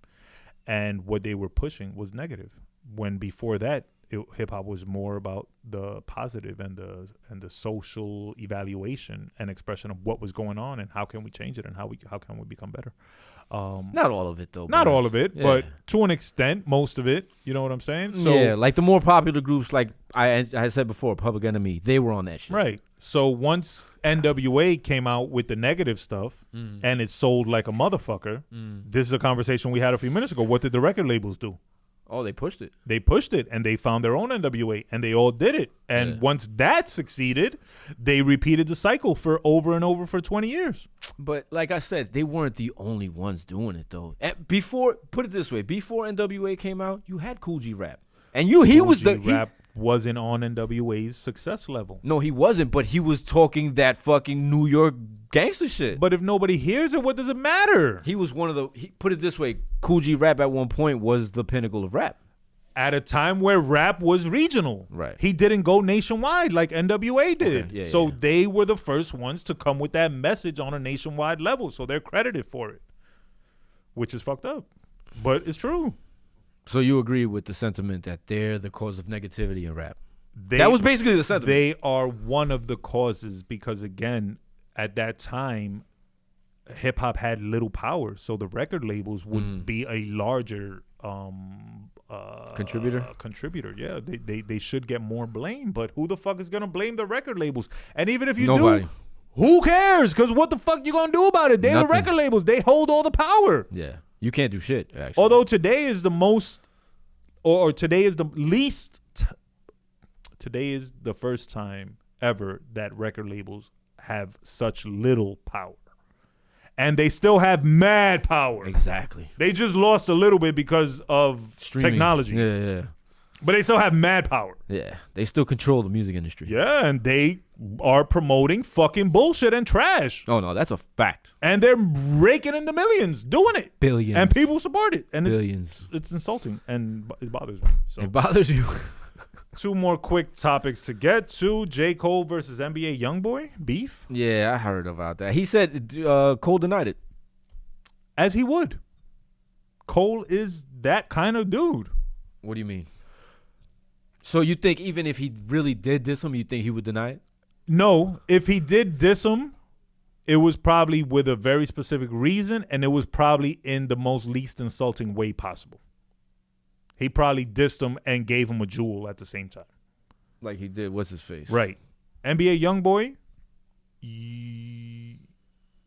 Speaker 2: and what they were pushing was negative. When before that, hip hop was more about the positive and the social evaluation and expression of what was going on and how can we change it and how can we become better.
Speaker 1: Not all of it though.
Speaker 2: Not all of it, but to an extent, most of it. You know what I'm saying? So
Speaker 1: yeah, like the more popular groups, like I said before, Public Enemy, they were on that shit.
Speaker 2: Right. So once NWA came out with the negative stuff and it sold like a motherfucker, this is a conversation we had a few minutes ago. What did the record labels do?
Speaker 1: Oh, they pushed it.
Speaker 2: They pushed it, and they found their own NWA, and they all did it. And once that succeeded, they repeated the cycle for over and over for 20 years.
Speaker 1: But like I said, they weren't the only ones doing it, though. Before, put it this way, before NWA came out, you had Cool G Rap. And Rap
Speaker 2: wasn't on NWA's success level.
Speaker 1: No, he wasn't, but he was talking that fucking New York gangster shit.
Speaker 2: But if nobody hears it, what does it matter?
Speaker 1: He was one of the, put it this way, Cool G Rap at one point was the pinnacle of rap.
Speaker 2: At a time where rap was regional.
Speaker 1: Right.
Speaker 2: He didn't go nationwide like NWA did.
Speaker 1: Okay.
Speaker 2: So they were the first ones to come with that message on a nationwide level. So they're credited for it, which is fucked up. But it's true.
Speaker 1: So you agree with the sentiment that they're the cause of negativity in rap? That was basically the sentiment.
Speaker 2: They are one of the causes because, again, at that time, hip-hop had little power. So the record labels would be a larger contributor. Yeah, they should get more blame. But who the fuck is going to blame the record labels? And even if you do, who cares? Because what the fuck you going to do about it? They're the record labels. They hold all the power.
Speaker 1: Yeah. You can't do shit, actually.
Speaker 2: Although today is the most, or today is the least, today is the first time ever that record labels have such little power. And they still have mad power.
Speaker 1: Exactly.
Speaker 2: They just lost a little bit because of technology.
Speaker 1: Yeah.
Speaker 2: But they still have mad power.
Speaker 1: Yeah. They still control the music industry.
Speaker 2: Yeah, and they are promoting fucking bullshit and trash.
Speaker 1: Oh, no, that's a fact.
Speaker 2: And they're raking in the millions doing it.
Speaker 1: Billions.
Speaker 2: And people support it. And
Speaker 1: billions.
Speaker 2: It's insulting, and it bothers me. So.
Speaker 1: It bothers you.
Speaker 2: Two more quick topics to get to. J. Cole versus NBA Youngboy. Beef?
Speaker 1: Yeah, I heard about that. He said Cole denied it.
Speaker 2: As he would. Cole is that kind of dude.
Speaker 1: What do you mean? So you think even if he really did diss him, you think he would deny it?
Speaker 2: No. If he did diss him, it was probably with a very specific reason, and it was probably in the most least insulting way possible. He probably dissed him and gave him a jewel at the same time.
Speaker 1: Like he did, what's his face?
Speaker 2: Right. NBA Youngboy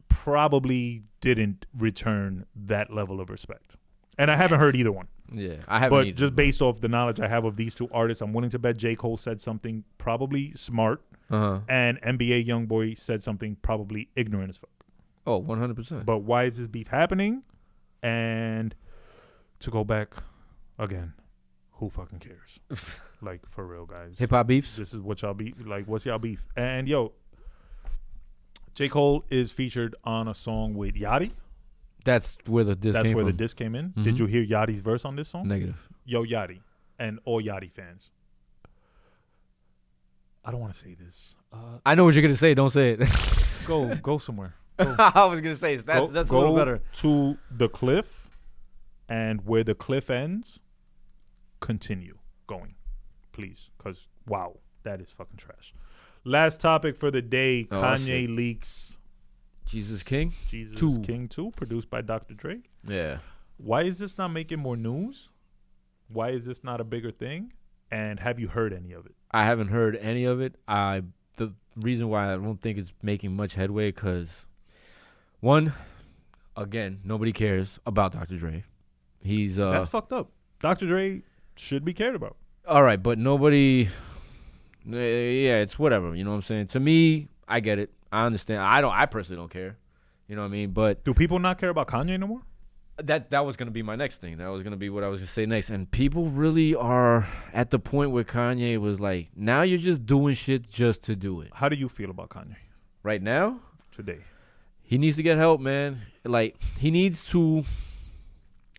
Speaker 2: probably didn't return that level of respect. And I haven't heard either one.
Speaker 1: Yeah, I haven't
Speaker 2: But
Speaker 1: either.
Speaker 2: just based off the knowledge I have of these two artists, I'm willing to bet J. Cole said something probably smart, and NBA Youngboy said something probably ignorant as fuck.
Speaker 1: Oh, 100%.
Speaker 2: But why is this beef happening? And to go back again, who fucking cares? Like, for real, guys.
Speaker 1: Hip-hop beefs?
Speaker 2: This is what y'all beef. Like, what's y'all beef? And, yo, J. Cole is featured on a song with Yachty.
Speaker 1: That's where the disc came from.
Speaker 2: The disc came in. Did you hear Yachty's verse on this song?
Speaker 1: Negative.
Speaker 2: Yo, Yachty, and all Yachty fans. I don't want to say this.
Speaker 1: I know what you're going to say. Don't say it.
Speaker 2: Go somewhere. Go.
Speaker 1: I was going to say that's a little better.
Speaker 2: To the cliff, and where the cliff ends, continue going, please. Because, wow, that is fucking trash. Last topic for the day. Kanye leaks
Speaker 1: Jesus King.
Speaker 2: Jesus
Speaker 1: 2.
Speaker 2: King 2, produced by Dr. Dre.
Speaker 1: Yeah.
Speaker 2: Why is this not making more news? Why is this not a bigger thing? And have you heard any of it?
Speaker 1: I haven't heard any of it. The reason why I don't think it's making much headway because, one, again, nobody cares about Dr. Dre. He's
Speaker 2: That's fucked up. Dr. Dre should be cared about.
Speaker 1: all right, but nobody. Yeah, it's whatever. You know what I'm saying? To me, I get it. I understand. I personally don't care. You know what I mean? But
Speaker 2: Do people not care about Kanye no more?
Speaker 1: that was gonna be my next thing. That was gonna be what I was gonna say next. And people really are at the point where Kanye was like, now you're just doing shit just to do it.
Speaker 2: How do you feel about Kanye
Speaker 1: Right now,
Speaker 2: today?
Speaker 1: he needs to get help, man. Like he needs to.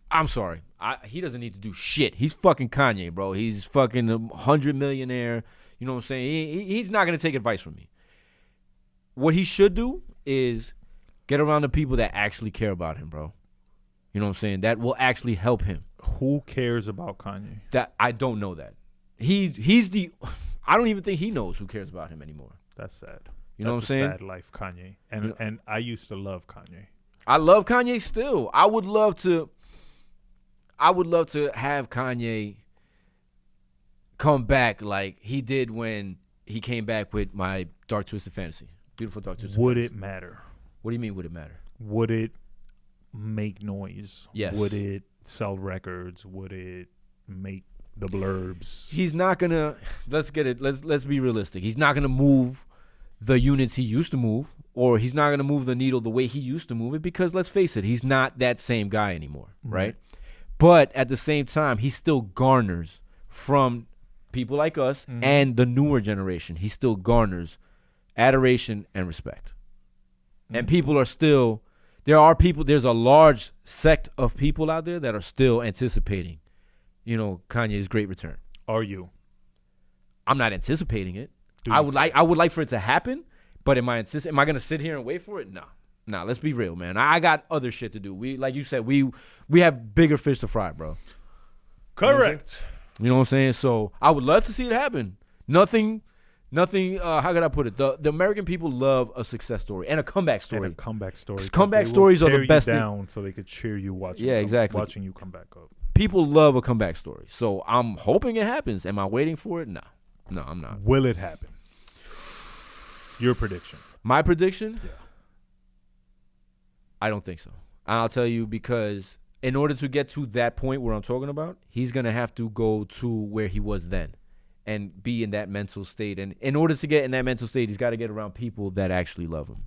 Speaker 1: I'm sorry. He doesn't need to do shit. He's fucking Kanye, bro. He's fucking $100 millionaire. You know what I'm saying? He's not gonna take advice from me. What he should do is get around the people that actually care about him, bro. You know what I'm saying? That will actually help him.
Speaker 2: Who cares about Kanye?
Speaker 1: That I don't know that. He's the. I don't even think he knows who cares about him anymore.
Speaker 2: That's sad.
Speaker 1: You know what I'm saying?
Speaker 2: Sad life, Kanye. And I used to love Kanye.
Speaker 1: I love Kanye still. I would love to have Kanye come back like he did when he came back with my Dark Twisted Fantasy. Beautiful Dark Twisted
Speaker 2: Would
Speaker 1: Fantasy.
Speaker 2: it matter?
Speaker 1: What do you mean would it matter?
Speaker 2: Would it make noise?
Speaker 1: Yes.
Speaker 2: Would it sell records? Would it make the blurbs?
Speaker 1: He's not gonna. Let's be realistic. He's not gonna move the units he used to move, or he's not gonna move the needle the way he used to move it because let's face it, he's not that same guy anymore, right? But at the same time, he still garners from people like us and the newer generation. He still garners adoration and respect, and people are still. There's a large sect of people out there that are still anticipating, Kanye's great return.
Speaker 2: Are you?
Speaker 1: I'm not anticipating it. I would like for it to happen, but am I going to sit here and wait for it? No, let's be real, man. I got other shit to do. We, like you said, we have bigger fish to fry, bro.
Speaker 2: Correct.
Speaker 1: You know what I'm saying? So I would love to see it happen. Nothing, how could I put it? The American people love a success story and a comeback story. Comeback stories are the best
Speaker 2: down so they could cheer you watching.
Speaker 1: Yeah, exactly.
Speaker 2: Watching you come back up.
Speaker 1: People love a comeback story. So I'm hoping it happens. Am I waiting for it? No, I'm not.
Speaker 2: Will it happen? Your prediction.
Speaker 1: My prediction?
Speaker 2: Yeah.
Speaker 1: I don't think so. I'll tell you because in order to get to that point where I'm talking about, he's going to have to go to where he was then and be in that mental state. And in order to get in that mental state, he's got to get around people that actually love him.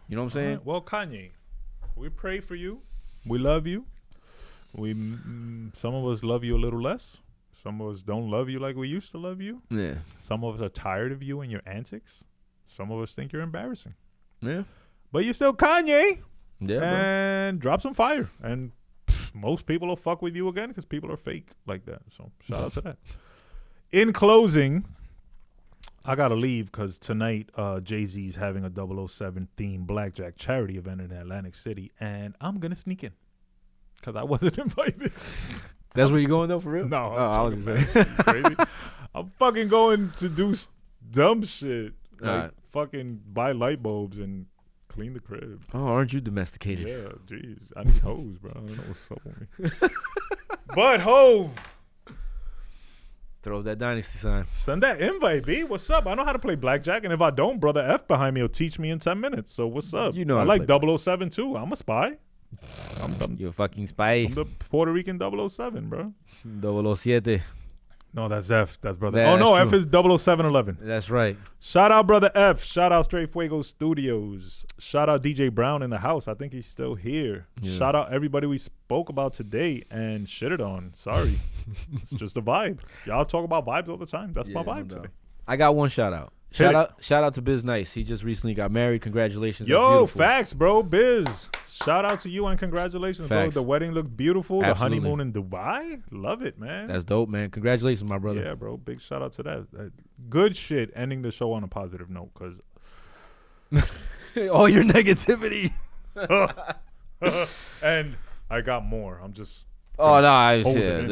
Speaker 1: You know what I'm saying?
Speaker 2: Right. Well, Kanye, we pray for you. We love you. Some of us love you a little less. Some of us don't love you like we used to love you.
Speaker 1: Yeah.
Speaker 2: Some of us are tired of you and your antics. Some of us think you're embarrassing.
Speaker 1: Yeah.
Speaker 2: But you're still Kanye.
Speaker 1: Yeah,
Speaker 2: and drop some fire. And most people will fuck with you again because people are fake like that. So shout out to that. In closing, I got to leave because tonight Jay-Z's having a 007 themed blackjack charity event in Atlantic City. And I'm going to sneak in because I wasn't invited.
Speaker 1: That's where you going though, for real?
Speaker 2: No,
Speaker 1: I was just saying.
Speaker 2: crazy. I'm fucking going to do dumb shit. Like fucking buy light bulbs and clean the crib.
Speaker 1: Oh, aren't you domesticated?
Speaker 2: Yeah, jeez. I need hoes, bro. I don't know what's up with me. But Hove.
Speaker 1: Throw that dynasty sign.
Speaker 2: Send that invite, B. What's up? I know how to play blackjack, and if I don't, Brother F behind me will teach me in 10 minutes. So what's up?
Speaker 1: You know
Speaker 2: I like 007 too. I'm a spy.
Speaker 1: You're a fucking spy.
Speaker 2: I'm the Puerto Rican 007, bro.
Speaker 1: 007.
Speaker 2: No, that's F. That's Brother.
Speaker 1: That's
Speaker 2: no,
Speaker 1: true.
Speaker 2: F is 00711.
Speaker 1: That's right.
Speaker 2: Shout out Brother F. Shout out Straight Fuego Studios. Shout out DJ Brown in the house. I think he's still here. Yeah. Shout out everybody we spoke about today and shitted on. Sorry. It's just a vibe. Y'all talk about vibes all the time. That's my vibe today.
Speaker 1: I got one shout out. Shout out to Biz Nice. He just recently got married. Congratulations.
Speaker 2: Yo, facts, bro. Biz. Shout out to you and congratulations,
Speaker 1: facts.
Speaker 2: bro. The wedding looked beautiful.
Speaker 1: Absolutely.
Speaker 2: The honeymoon in Dubai. Love it, man.
Speaker 1: That's dope, man. Congratulations, my brother.
Speaker 2: Yeah, bro. Big shout out to that. Good shit. Ending the show on a positive note because
Speaker 1: all your negativity.
Speaker 2: And I got more. I'm just.
Speaker 1: Oh, no.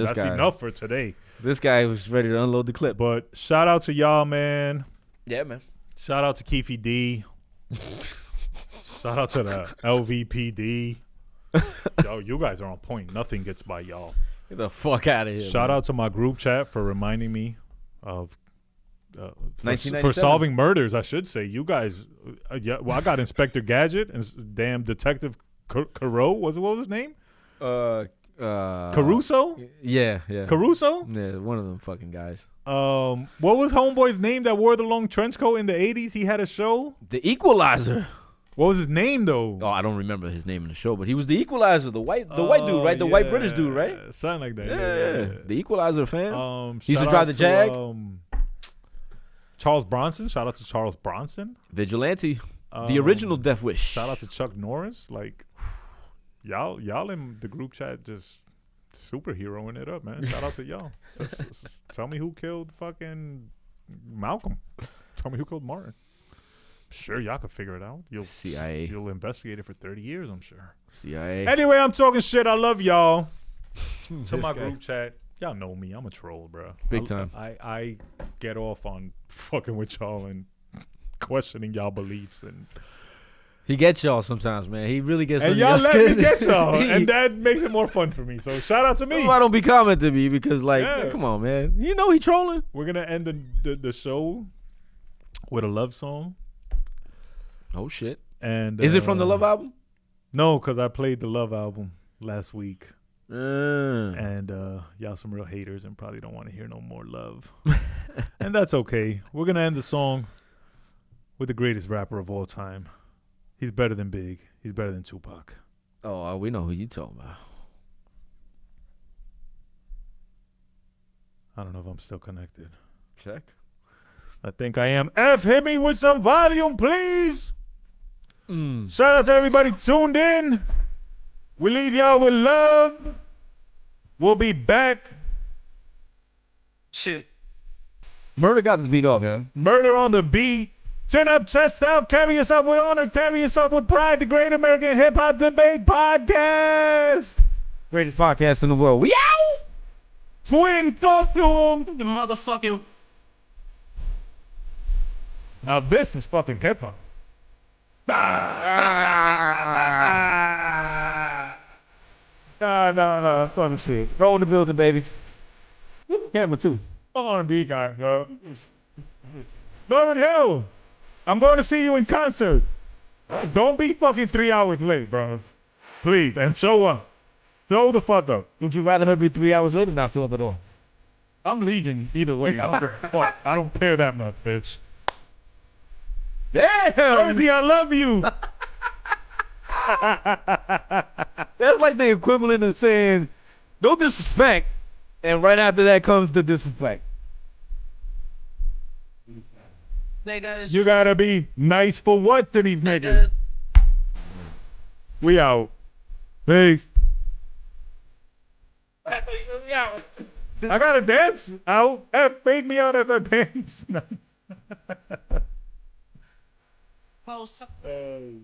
Speaker 2: That's enough for today.
Speaker 1: This guy was ready to unload the clip.
Speaker 2: But shout out to y'all, man.
Speaker 1: Yeah, man.
Speaker 2: Shout out to Keefe D. Shout out to the LVPD. Yo, you guys are on point. Nothing gets by y'all.
Speaker 1: Get the fuck out of here.
Speaker 2: Shout
Speaker 1: man.
Speaker 2: out to my group chat for reminding me of for
Speaker 1: 1997.
Speaker 2: solving murders. I should say, you guys. Yeah, well, I got Inspector Gadget and damn Detective Caro. What was his name? Caruso.
Speaker 1: Yeah.
Speaker 2: Caruso.
Speaker 1: Yeah, one of them fucking guys.
Speaker 2: What was homeboy's name that wore the long trench coat in the 80s? He had a show.
Speaker 1: The Equalizer.
Speaker 2: What was his name though?
Speaker 1: Oh, I don't remember his name in the show, but he was the Equalizer, the white dude, right? The white British dude, right?
Speaker 2: Something like that.
Speaker 1: Yeah. The Equalizer, fam. He used
Speaker 2: Shout
Speaker 1: to drive
Speaker 2: out
Speaker 1: the Jag.
Speaker 2: Charles Bronson. Shout out to Charles Bronson.
Speaker 1: Vigilante. The original Death Wish.
Speaker 2: Shout out to Chuck Norris. Like, y'all in the group chat just superheroing it up, man. Shout out to y'all. Tell me who killed fucking Malcolm. Tell me who killed Martin. Sure, y'all can figure it out.
Speaker 1: CIA.
Speaker 2: You'll investigate it for 30 years, I'm sure.
Speaker 1: CIA.
Speaker 2: Anyway, I'm talking shit. I love y'all. To my
Speaker 1: guy.
Speaker 2: group chat, y'all know me. I'm a troll, bro.
Speaker 1: Big time.
Speaker 2: I get off on fucking with y'all and questioning y'all beliefs, and
Speaker 1: He gets y'all sometimes, man. He really gets.
Speaker 2: y'all
Speaker 1: your
Speaker 2: let
Speaker 1: skin.
Speaker 2: me get y'all, and that makes it more fun for me. So shout out to me.
Speaker 1: Why don't be commenting me because, like,
Speaker 2: Yeah.
Speaker 1: come on, man. You know he trolling.
Speaker 2: We're gonna end the show with a love song.
Speaker 1: Oh shit!
Speaker 2: And
Speaker 1: Is it from the Love album?
Speaker 2: No, because I played the Love album last week.
Speaker 1: Mm.
Speaker 2: And y'all some real haters and probably don't want to hear no more love. And that's okay. We're going to end the song with the greatest rapper of all time. He's better than Big. He's better than Tupac.
Speaker 1: Oh, we know who you talking about.
Speaker 2: I don't know if I'm still connected.
Speaker 1: Check.
Speaker 2: I think I am. F, hit me with some volume, please. Shout out to everybody tuned in. We leave y'all with love. We'll be back.
Speaker 3: Shit.
Speaker 1: Murder got the beat off, man.
Speaker 2: Murder on the beat. Chin up, chest out, carry yourself with honor, carry yourself with pride. The Great American Hip Hop Debate Podcast.
Speaker 1: Greatest podcast in the world. We out.
Speaker 2: Twin Thought-provoking.
Speaker 3: The motherfucking.
Speaker 2: Now this is fucking hip hop. No, it's on the shit.
Speaker 1: Roll in the building, baby. Camera too.
Speaker 2: R&B guy, bro. Norman Hill, I'm going to see you in concert. Don't be fucking 3 hours late, bro. Please, and show up. Show the fuck up.
Speaker 1: Would you rather her be 3 hours late or not show up at all?
Speaker 2: I'm leaving either way. I don't give a fuck. I don't care that much, bitch.
Speaker 1: Damn!
Speaker 2: Jersey, I love you.
Speaker 1: That's like the equivalent of saying, no disrespect, and right after that comes the disrespect.
Speaker 3: Niggas.
Speaker 2: You gotta be nice for what to these niggas? We out. Peace. I gotta dance out. Fade me out as a dance.
Speaker 3: Post.
Speaker 2: Hey.